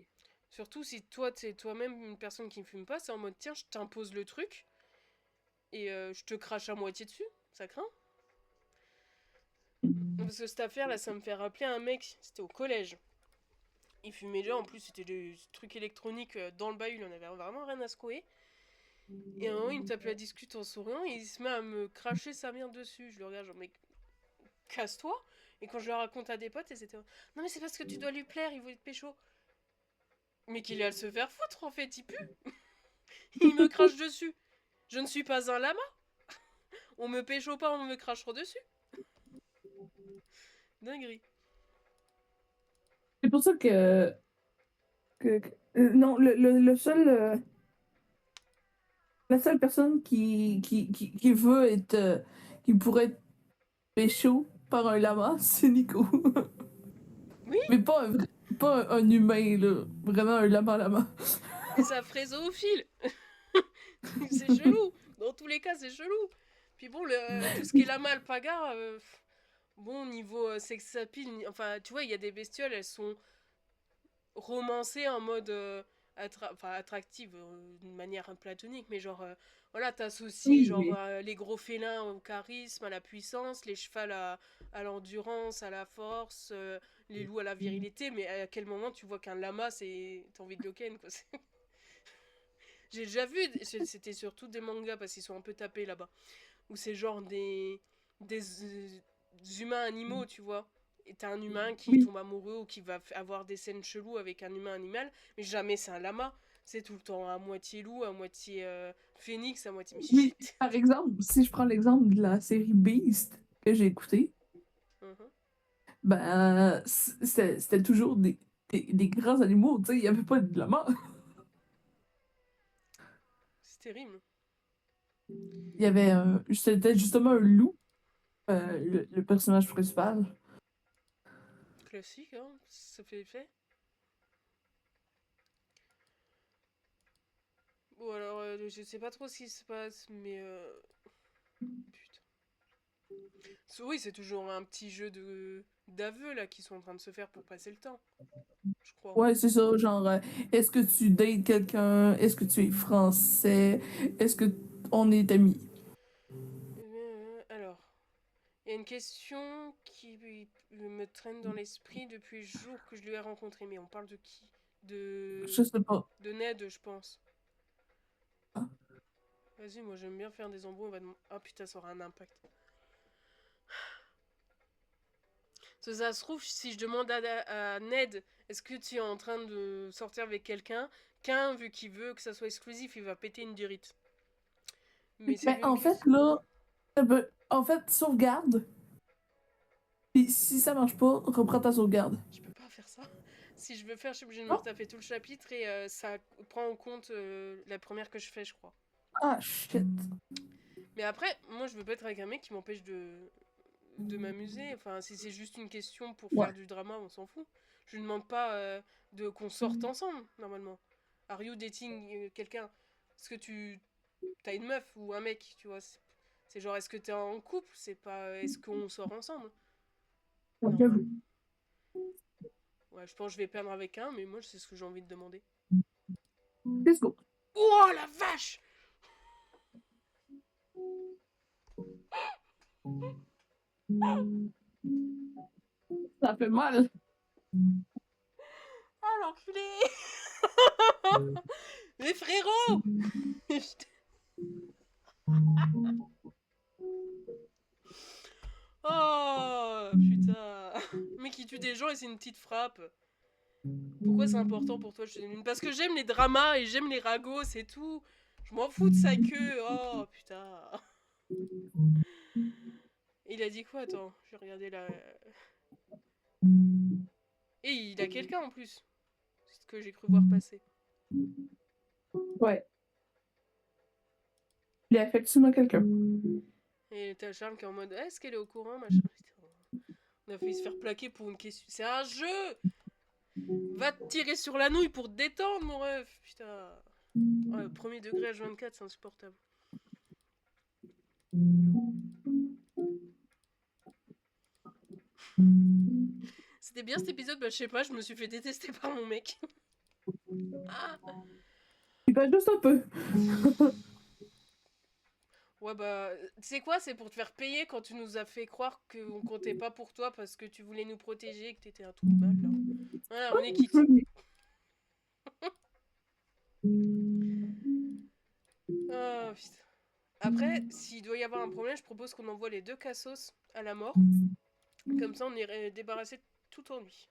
Surtout si toi, t'es toi-même une personne qui ne fume pas, c'est en mode, tiens, je t'impose le truc et je te crache à moitié dessus. Ça craint. Parce que cette affaire, là, ça me fait rappeler un mec, c'était au collège. Il fumait déjà, en plus, c'était des trucs électroniques dans le bahut, il en avait vraiment rien à secouer. Et à un moment, il me tape la discute en souriant et il se met à me cracher sa merde dessus. Je le regarde, genre, mec, casse-toi. Et quand je le raconte à des potes, ils étaient non, mais c'est parce que tu dois lui plaire, il voulait te pécho. Mais qu'il est à se faire foutre, en fait, il pue. Il me crache dessus. Je ne suis pas un lama. On me pécho pas, on me crachera dessus. Dinguerie. C'est pour ça non, le seul, la seule personne qui veut être, qui pourrait être pécho par un lama, c'est Nico. Oui, Mais pas un humain, là. Vraiment un lama-lama. mais ça frésophile. C'est chelou. Dans tous les cas, c'est chelou. Puis bon, tout ce qui est lama alpaga, bon, niveau sex appeal, enfin, tu vois, il y a des bestioles, elles sont romancées en mode enfin, attractive d'une manière platonique, mais genre, voilà, t'associes Oui, genre mais les gros félins au charisme, à la puissance, les chevals à l'endurance, à la force, les loups à la virilité, mais à quel moment tu vois qu'un lama, c'est t'as envie de le ken, quoi. J'ai déjà vu, c'était surtout des mangas parce qu'ils sont un peu tapés là-bas, où c'est genre des humains animaux, tu vois. Et t'as un humain qui oui. tombe amoureux ou qui va avoir des scènes cheloues avec un humain animal, mais jamais c'est un lama. C'est tout le temps à moitié loup, à moitié phénix, à moitié. Oui, par exemple, si je prends l'exemple de la série Beast que j'ai écoutée, Mhm. ben, c'était toujours des grands animaux, tu sais, il n'y avait pas de lama. C'est terrible. Il y avait c'était justement un loup, le personnage principal. Classique, hein, ça fait effet. Bon, alors, je sais pas trop ce qui se passe, mais. Putain. Oui, c'est toujours un petit jeu d'aveux là qui sont en train de se faire pour passer le temps, je crois. Ouais, c'est ça, genre, est-ce que tu dates quelqu'un? Est-ce que tu es français? Est-ce que on est amis? Alors, il y a une question qui me traîne dans l'esprit depuis le jour que je lui ai rencontré. Mais on parle de qui? De, Je sais pas. de Ned, je pense. Vas-y, moi j'aime bien faire des embrouilles. Ah putain, ça aura un impact. De toute Ça se trouve, si je demande à Ned, est-ce que tu es en train de sortir avec quelqu'un, qu'un, vu qu'il veut que ça soit exclusif, il va péter une durite. Mais c'est Ben, qu'une en fait, question. là, en fait, sauvegarde. Puis si ça marche pas, reprends ta sauvegarde. Je peux pas faire ça. Si je veux faire, je suis obligée de me Non? retaper tout le chapitre et ça prend en compte la première que je fais, je crois. Ah, shit. Mais après, moi, je veux pas être avec un mec qui m'empêche de m'amuser. Enfin, si c'est juste une question pour Ouais. faire du drama, on s'en fout. Je lui demande pas de qu'on sorte ensemble, normalement. Are you dating quelqu'un? Est-ce que tu t'as une meuf ou un mec, tu vois? C'est genre, est-ce que t'es en couple? C'est pas, est-ce qu'on sort ensemble? Ouais, Normal. j'avoue. Ouais, je pense que je vais perdre avec un, mais moi, c'est ce que j'ai envie de demander. Let's go. Oh la vache! Ça fait mal. Ah l'enculé! Mais frérot! Oh putain! Mais qui tue des gens et c'est une petite frappe. Pourquoi c'est important pour toi? Parce que j'aime les dramas et j'aime les ragots, c'est tout. Je m'en fous de sa queue. Oh putain. Il a dit quoi? Attends, je vais regarder là. Et il a quelqu'un en plus. C'est ce que j'ai cru voir passer. Ouais. Il a effectivement quelqu'un. Et t'as Charles qui est en mode est-ce qu'elle est au courant? Machin. Putain. On a failli se faire plaquer pour une question. C'est un jeu! Va te tirer sur la nouille pour te détendre, mon ref! Putain. Ouais, premier degré H24, c'est insupportable. C'était bien cet épisode, bah je sais pas, je me suis fait détester par mon mec. Ah. Il va juste un peu. Ouais bah, tu sais quoi, c'est pour te faire payer quand tu nous as fait croire qu'on comptait pas pour toi parce que tu voulais nous protéger et que t'étais un trou de balle là. Voilà, on est quitte. Oh putain. Après, s'il doit y avoir un problème, je propose qu'on envoie les deux cassos à la mort. Comme ça, on est débarrassé de tout ennui.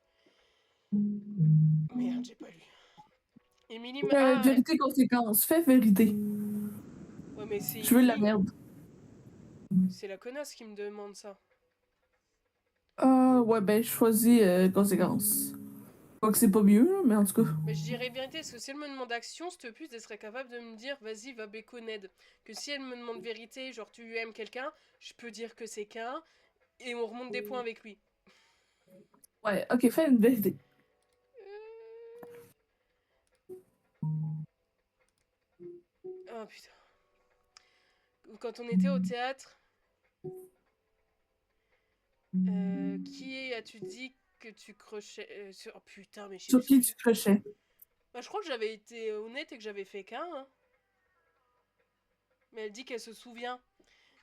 Merde, j'ai pas lu. Émilie m'a... Ah, Vérité, conséquence. Fais vérité. ouais, mais c'est Je veux la Émilie. merde. C'est la connasse qui me demande ça. Ah, ouais, ben, je choisis conséquence. Quoi que c'est pas mieux, là, mais en tout cas. Mais je dirais vérité, parce que si elle me demande action, cette pute, elle serait capable de me dire, vas-y, va béco Ned. Que si elle me demande vérité, genre tu aimes quelqu'un, je peux dire que c'est qu'un, et on remonte des points avec lui. Ouais, ok, fais une vérité. Oh putain. Quand on était au théâtre, qui as-tu dit que tu crochais sur... Oh putain, mais je sais Sur plus ce qui que tu j'ai... crochais? Bah, je crois que j'avais été honnête et que j'avais fait qu'un, hein. Mais elle dit qu'elle se souvient.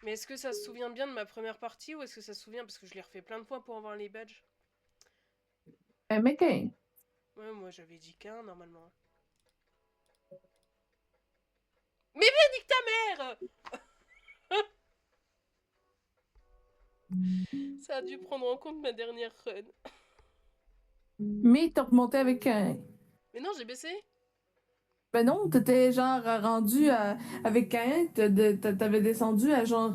Mais est-ce que ça se souvient bien de ma première partie ou est-ce que ça se souvient parce que je l'ai refait plein de fois pour avoir les badges? Un mécain. Ouais, moi j'avais dit qu'un normalement. Mais nique ta mère! Ça a dû prendre en compte ma dernière run. Mais t'as remonté avec un. Mais non, j'ai baissé. Ben non, t'étais genre rendu avec Cain, t'avais descendu à genre.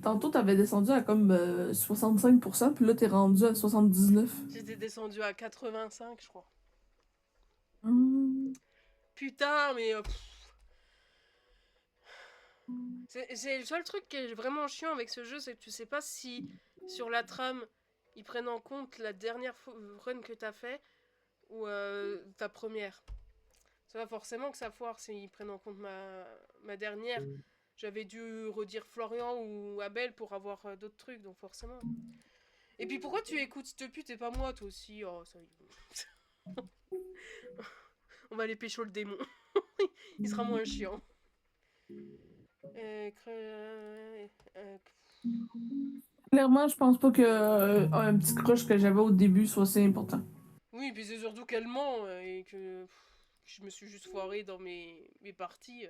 Tantôt, t'avais descendu à comme 65%, puis là, t'es rendu à 79%. J'étais descendu à 85, je crois. Hum. Putain, mais... c'est le seul truc qui est vraiment chiant avec ce jeu, c'est que tu sais pas si sur la trame, ils prennent en compte la dernière run que t'as fait ou ta première. Ça va forcément que ça foire s'ils prennent en compte ma dernière. J'avais dû redire Florian ou Abel pour avoir d'autres trucs, donc forcément. Et puis pourquoi tu écoutes cette pute et pas moi, toi aussi? Oh, ça y est. On va aller pécho le démon. Il sera moins chiant. Clairement, je pense pas que un petit crush que j'avais au début soit si important. Oui, puis c'est surtout qu'elle ment et que je me suis juste foiré dans mes parties.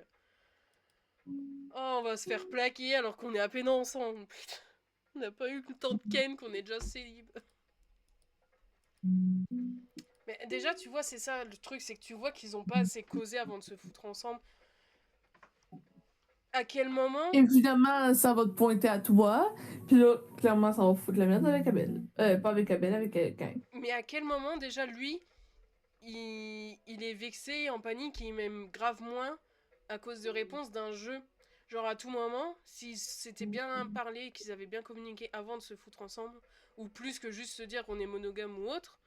Oh, on va se faire plaquer alors qu'on est à peine ensemble. Putain. On n'a pas eu le temps de ken qu'on est déjà célib. Mais déjà, tu vois, c'est ça le truc, c'est que tu vois qu'ils ont pas assez causé avant de se foutre ensemble. À quel moment? Évidemment, ça va te pointer à toi. Puis là, clairement, ça va foutre la merde avec Abel. Pas avec Abel, avec quelqu'un. Mais à quel moment, déjà, lui, il est vexé, en panique, et il m'aime grave moins à cause de réponses d'un jeu. Genre, à tout moment, s'ils s'étaient bien parlé et qu'ils avaient bien communiqué avant de se foutre ensemble, ou plus que juste se dire qu'on est monogame ou autre,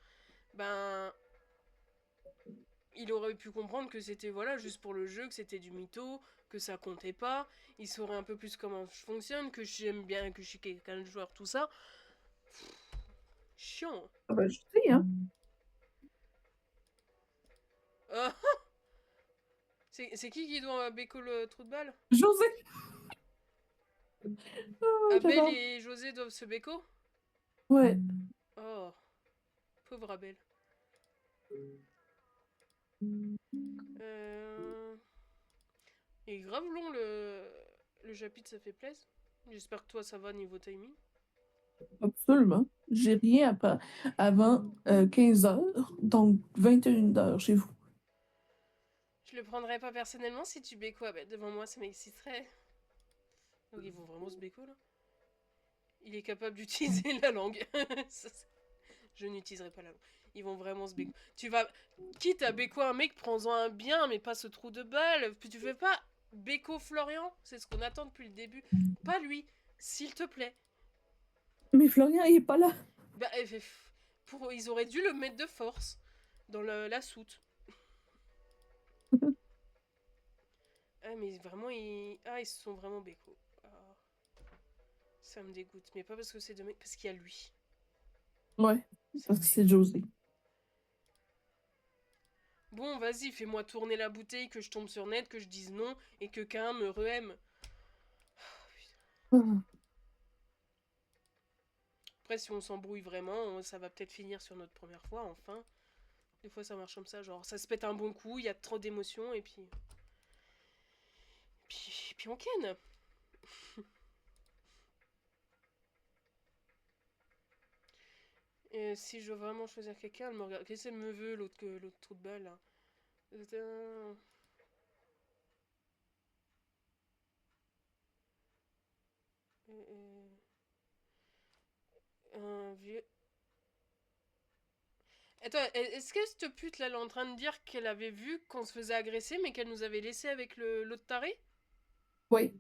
ben, il aurait pu comprendre que c'était voilà juste pour le jeu, que c'était du mytho, que ça comptait pas. Il saurait un peu plus comment je fonctionne, que j'aime bien, que je suis quelqu'un de joueur, tout ça. Chiant. Ah ben, je sais, hein. Ah, c'est qui doit béco le trou de balle? José! Oh, Abel j'adore. et José doivent se béco? Ouais. Oh, pauvre Abel. Euh... Il est grave long le chapitre, ça fait plaisir. J'espère que toi ça va niveau timing. Absolument. J'ai rien à pas avant 15 heures, donc 21 heures chez vous. Je le prendrais pas personnellement si tu béco Abel devant moi, ça m'exciterait. Donc ils vont vraiment se béco là. Il est capable d'utiliser la langue. Je n'utiliserai pas la langue. Ils vont vraiment se béco. Tu vas. Quitte à béco un mec, prends-en un bien, mais pas ce trou de balle. Puis tu fais pas béco Florian. C'est ce qu'on attend depuis le début. Pas lui, s'il te plaît. Mais Florian, il est pas là. Bah, ils auraient dû le mettre de force dans la soute. Ah, mais vraiment, ils se sont vraiment béco. Ah, ça me dégoûte. Mais pas parce que c'est deux mecs, parce qu'il y a lui. Ouais, Ça me parce que c'est dégoûte. José. Bon, vas-y, fais-moi tourner la bouteille, que je tombe sur net, que je dise non, et que quelqu'un me re-aime. Ah. Après, si on s'embrouille vraiment, ça va peut-être finir sur notre première fois, enfin. Des fois, ça marche comme ça, genre, ça se pète un bon coup, il y a trop d'émotions, et puis... Puis on ken. Et si je veux vraiment choisir quelqu'un, elle me regarde. Qu'est-ce qu'elle me veut, l'autre trou de balle, là? Euh, euh, un vieux... Attends, est-ce que cette pute là, elle est en train de dire qu'elle avait vu qu'on se faisait agresser, mais qu'elle nous avait laissé avec l'autre taré? Oui.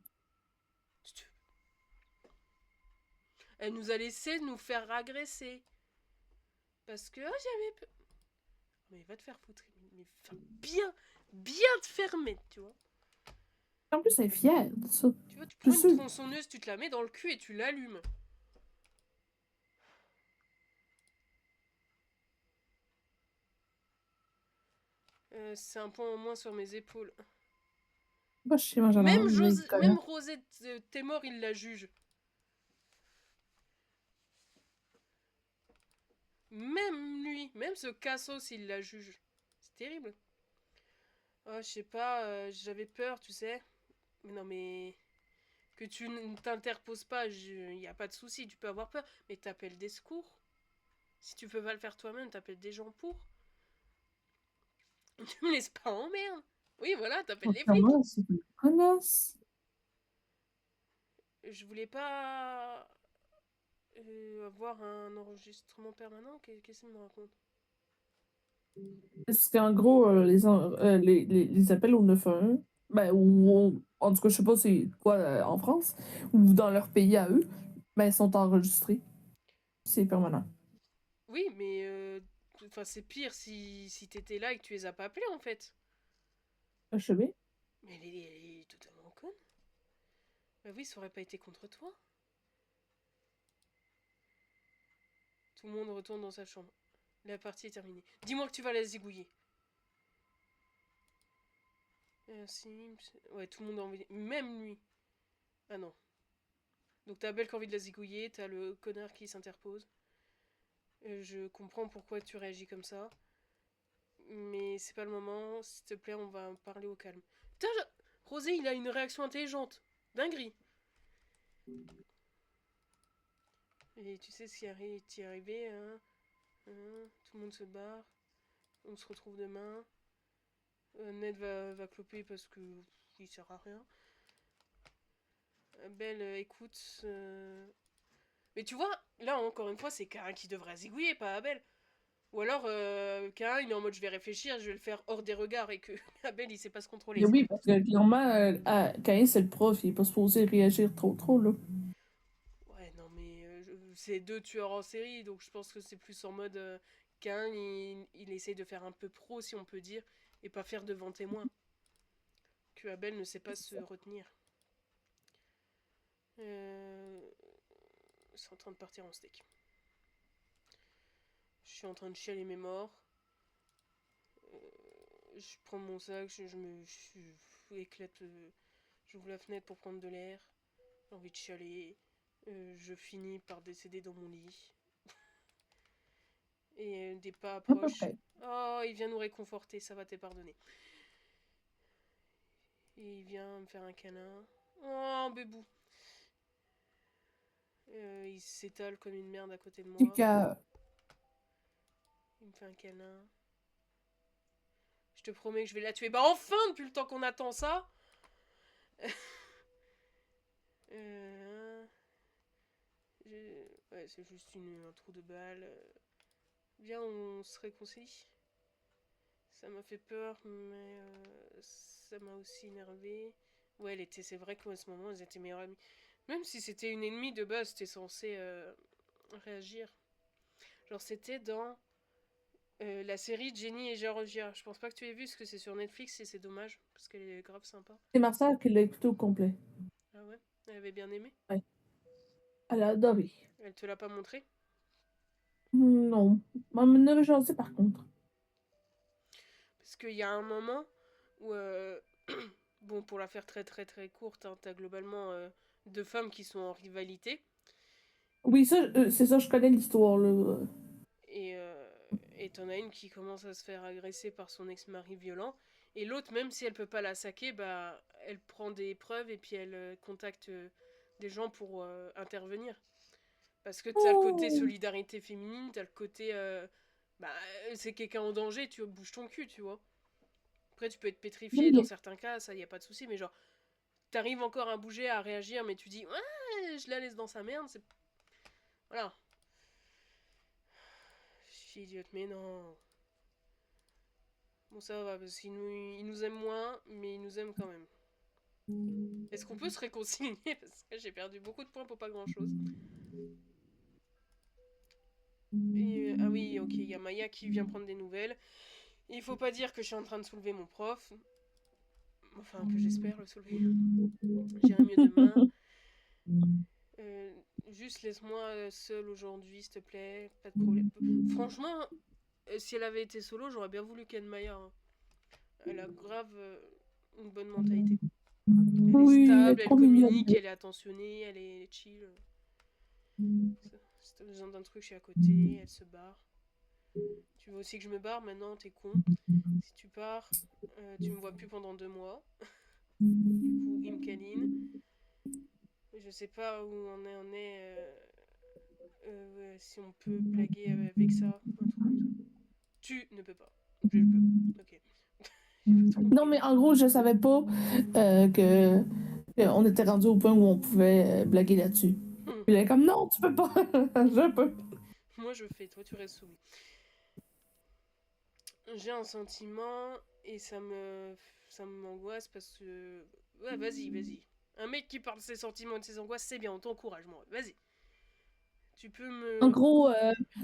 Elle nous a laissé nous faire agresser. Parce que j'avais peur. Mais va te faire foutre. Mais bien te faire mettre, tu vois. En plus, elle est fière de ça. Tu vois, tu Je prends une suis. tronçonneuse, tu te la mets dans le cul et tu l'allumes. C'est un point en moins sur mes épaules. Pas chez moi, j'adore, mais Même connasse. Rosette t'es mort, il la juge. Même lui, même ce cassos, il la juge. C'est terrible. Oh, je sais pas, j'avais peur, tu sais. Mais non, mais que tu ne t'interposes pas, il n'y a pas de souci, tu peux avoir peur, mais t'appelles des secours. Si tu peux pas le faire toi-même, t'appelles des gens pour. Tu me laisses pas en merde. Oui, voilà, t'appelles les flics. Comment c'est une connasse? Je voulais pas avoir un enregistrement permanent. Qu'est-ce qu'il me raconte? Parce qu'en gros, les appels au 911, ben, en tout cas, je sais pas c'est quoi en France, ou dans leur pays à eux, ben, sont enregistrés. C'est permanent. Oui, mais enfin, c'est pire si t'étais là et que tu les as pas appelés en fait. Je sais bien. Mais elle est totalement conne. Bah oui, ça aurait pas été contre toi. Tout le monde retourne dans sa chambre. La partie est terminée. Dis-moi que tu vas la zigouiller. Ouais, tout le monde a envie. Même lui. Ah non. Donc t'as Belle qui a envie de la zigouiller, t'as le connard qui s'interpose. Je comprends pourquoi tu réagis comme ça. Mais c'est pas le moment. S'il te plaît, on va parler au calme. Putain, Rosé, il a une réaction intelligente. Dinguerie. Et tu sais ce qui est arrivé, hein, tout le monde se barre. On se retrouve demain. Ned va cloper parce que il sert à rien. Belle écoute. Mais tu vois, là encore une fois, c'est Karin qui devrait zigouiller, pas Abel. Ou alors, Karin, il est en mode je vais réfléchir, je vais le faire hors des regards et que Abel, il sait pas se contrôler. Mais C'est oui, peut-être. parce que clairement, quand c'est le prof, il est pas supposé réagir trop, là. Ouais, non, mais c'est deux tueurs en série, donc je pense que c'est plus en mode. Karin, il essaye de faire un peu pro, si on peut dire, et pas faire devant témoin. Que Abel ne sait pas se retenir. Euh, c'est en train de partir en steak. Je suis en train de chialer mes morts. Je prends mon sac, je éclate. J'ouvre la fenêtre pour prendre de l'air. J'ai envie de chialer. Je finis par décéder dans mon lit. Et des pas À peu approchent. près. Oh, il vient nous réconforter, ça va te pardonner. Et il vient me faire un câlin. Oh, bébou. Il s'étale comme une merde à côté de moi. Chica. Il me fait un câlin. Je te promets que je vais la tuer. Bah enfin, depuis le temps qu'on attend ça. Euh, Ouais, c'est juste un trou de balle. Viens, on se réconcilie. Ça m'a fait peur, mais ça m'a aussi énervé. Ouais, c'est vrai qu'à ce moment, elles étaient meilleures amies. Même si c'était une ennemie de base, c'était censé réagir. Genre, c'était dans la série Jenny et Georgia. Je pense pas que tu aies vu, parce que c'est sur Netflix et c'est dommage, parce qu'elle est grave sympa. C'est ma soeur qui l'a écouté au complet. Ah ouais. Elle avait bien aimé. Ouais. Elle a adoré. Elle te l'a pas montré. Non. Moi, m'en avait jasé par contre. Parce qu'il y a un moment où, bon, pour la faire très très très courte, hein, t'as globalement deux femmes qui sont en rivalité. Oui, ça, c'est ça, je connais l'histoire, là. Et t'en as une qui commence à se faire agresser par son ex-mari violent. Et l'autre, même si elle peut pas la saquer, bah, elle prend des preuves et puis elle contacte des gens pour intervenir. Parce que t'as le côté Oh! solidarité féminine, t'as le côté. Bah, c'est quelqu'un en danger, tu bouges ton cul, tu vois. Après, tu peux être pétrifié J'aime dans bien. certains cas, ça y a pas de souci, mais genre, t'arrives encore à bouger, à réagir, mais tu dis, ouais, je la laisse dans sa merde, c'est. Voilà. Je suis idiote, mais non. Bon, ça va, parce qu'il nous aime moins, mais il nous aime quand même. Est-ce qu'on peut se réconcilier? Parce que j'ai perdu beaucoup de points pour pas grand-chose. Et, ah oui, ok, il y a Maya qui vient prendre des nouvelles. Il faut pas dire que je suis en train de soulever mon prof. Enfin, que j'espère le soulever. J'irai mieux demain. Euh, Juste laisse-moi seule aujourd'hui, s'il te plaît. Pas de problème. Franchement, si elle avait été solo, j'aurais bien voulu Ken Maya, hein. Elle a grave une bonne mentalité. Elle est Oui, elle est stable, elle trop mignonne. communique, elle est attentionnée, elle est chill. Si t'as besoin d'un truc, je suis à côté, elle se barre. Tu veux aussi que je me barre maintenant, t'es con. Si tu pars, tu me vois plus pendant 2 mois. Du coup, il me câline. Je sais pas où on est ouais, si on peut blaguer avec ça, un truc comme ça. Tu ne peux pas. Je peux. Ok. J'ai pas trop Non, compris. mais en gros, je savais pas que on était rendu au point où on pouvait blaguer là-dessus. Puis là, comme non, tu peux pas. Je peux. Moi je fais, toi tu restes soumis. J'ai un sentiment et ça m'angoisse parce que ouais, vas-y. Un mec qui parle de ses sentiments et de ses angoisses, c'est bien, on t'encourage, moi. Vas-y. Tu peux En me. gros,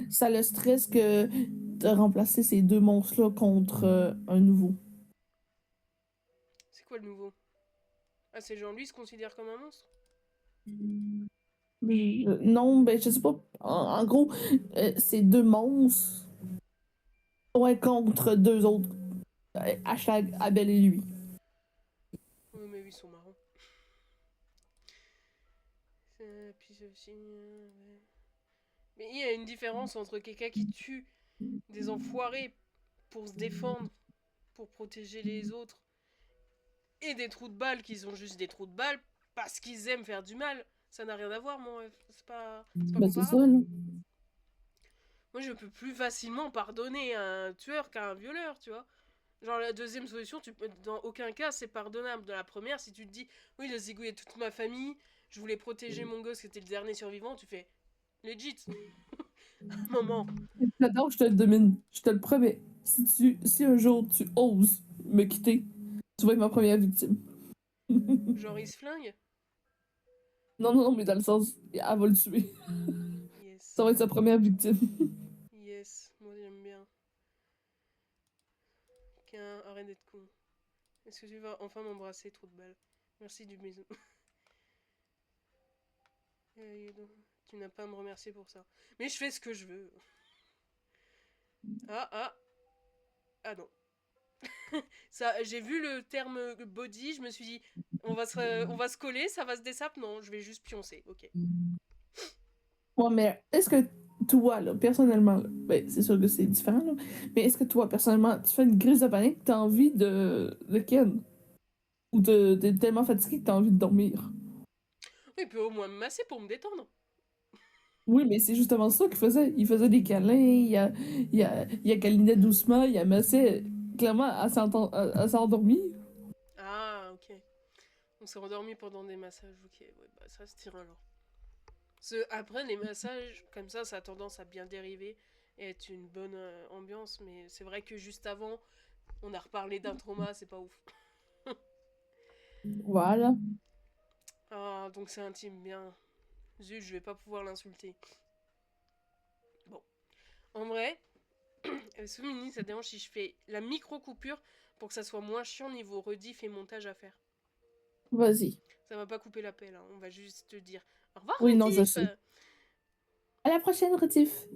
ça le stresse que de remplacer ces deux monstres-là contre un nouveau. C'est quoi le nouveau? Ah, c'est genre lui se considère comme un monstre? Non, ben, je sais pas. En gros, c'est deux monstres ouais, contre deux autres. Hashtag Abel et lui. Ouais, mais oui, ils sont marrants. Puis aussi. Ouais. Mais il y a une différence entre quelqu'un qui tue des enfoirés pour se défendre, pour protéger les autres, et des trous de balles qui sont juste des trous de balles parce qu'ils aiment faire du mal. Ça n'a rien à voir, mon ref. C'est pas Ben, c'est ça, comparable. là. Moi, je peux plus facilement pardonner un tueur qu'à un violeur, tu vois. Genre, la deuxième solution, dans aucun cas, c'est pardonnable. Dans la première, si tu te dis, oui, il a zigouillé toute ma famille, je voulais protéger mon gosse qui était le dernier survivant, tu fais, legit, maman. J'adore, je te le domine. Je te le promets. Si un jour tu oses me quitter, tu vas être ma première victime. Genre, il se flingue. Non, non, non, mais dans le sens, elle va le tuer. Yes. Ça va être sa première victime. Yes. Moi, j'aime bien. Qu'un arrête d'être con. Est-ce que tu vas enfin m'embrasser, trou de balle? Merci du bisou. Tu n'as pas à me remercier pour ça. Mais je fais ce que je veux. Ah, ah. Ah non. Ça, j'ai vu le terme body, je me suis dit, on va se coller, ça va se dessaper. Non, je vais juste pioncer, ok. Ouais, mais est-ce que toi, là, personnellement, là, ben, c'est sûr que c'est différent, là, mais est-ce que toi, personnellement, tu fais une crise de panique, t'as envie de Ken? Ou t'es tellement fatigué que t'as envie de dormir? Il peut au moins me masser pour me détendre. Oui, mais c'est justement ça qu'il faisait. Il faisait des câlins, il a câliné doucement, il amassait. Clairement, elle s'est endormie. Ah, ok. On s'est endormi pendant des massages, ok. Ouais, bah ça se tire alors. Après, les massages, comme ça a tendance à bien dériver et être une bonne ambiance, mais c'est vrai que juste avant, on a reparlé d'un trauma, c'est pas ouf. Voilà. Ah, donc c'est intime, bien. Zut, je vais pas pouvoir l'insulter. Bon. En vrai, Soumini, ça dérange si je fais la micro-coupure pour que ça soit moins chiant niveau rediff et montage à faire. Vas-y. Ça va pas couper l'appel, hein. On va juste te dire au revoir, Oui, non, je rediff. sais. À la prochaine, Retif.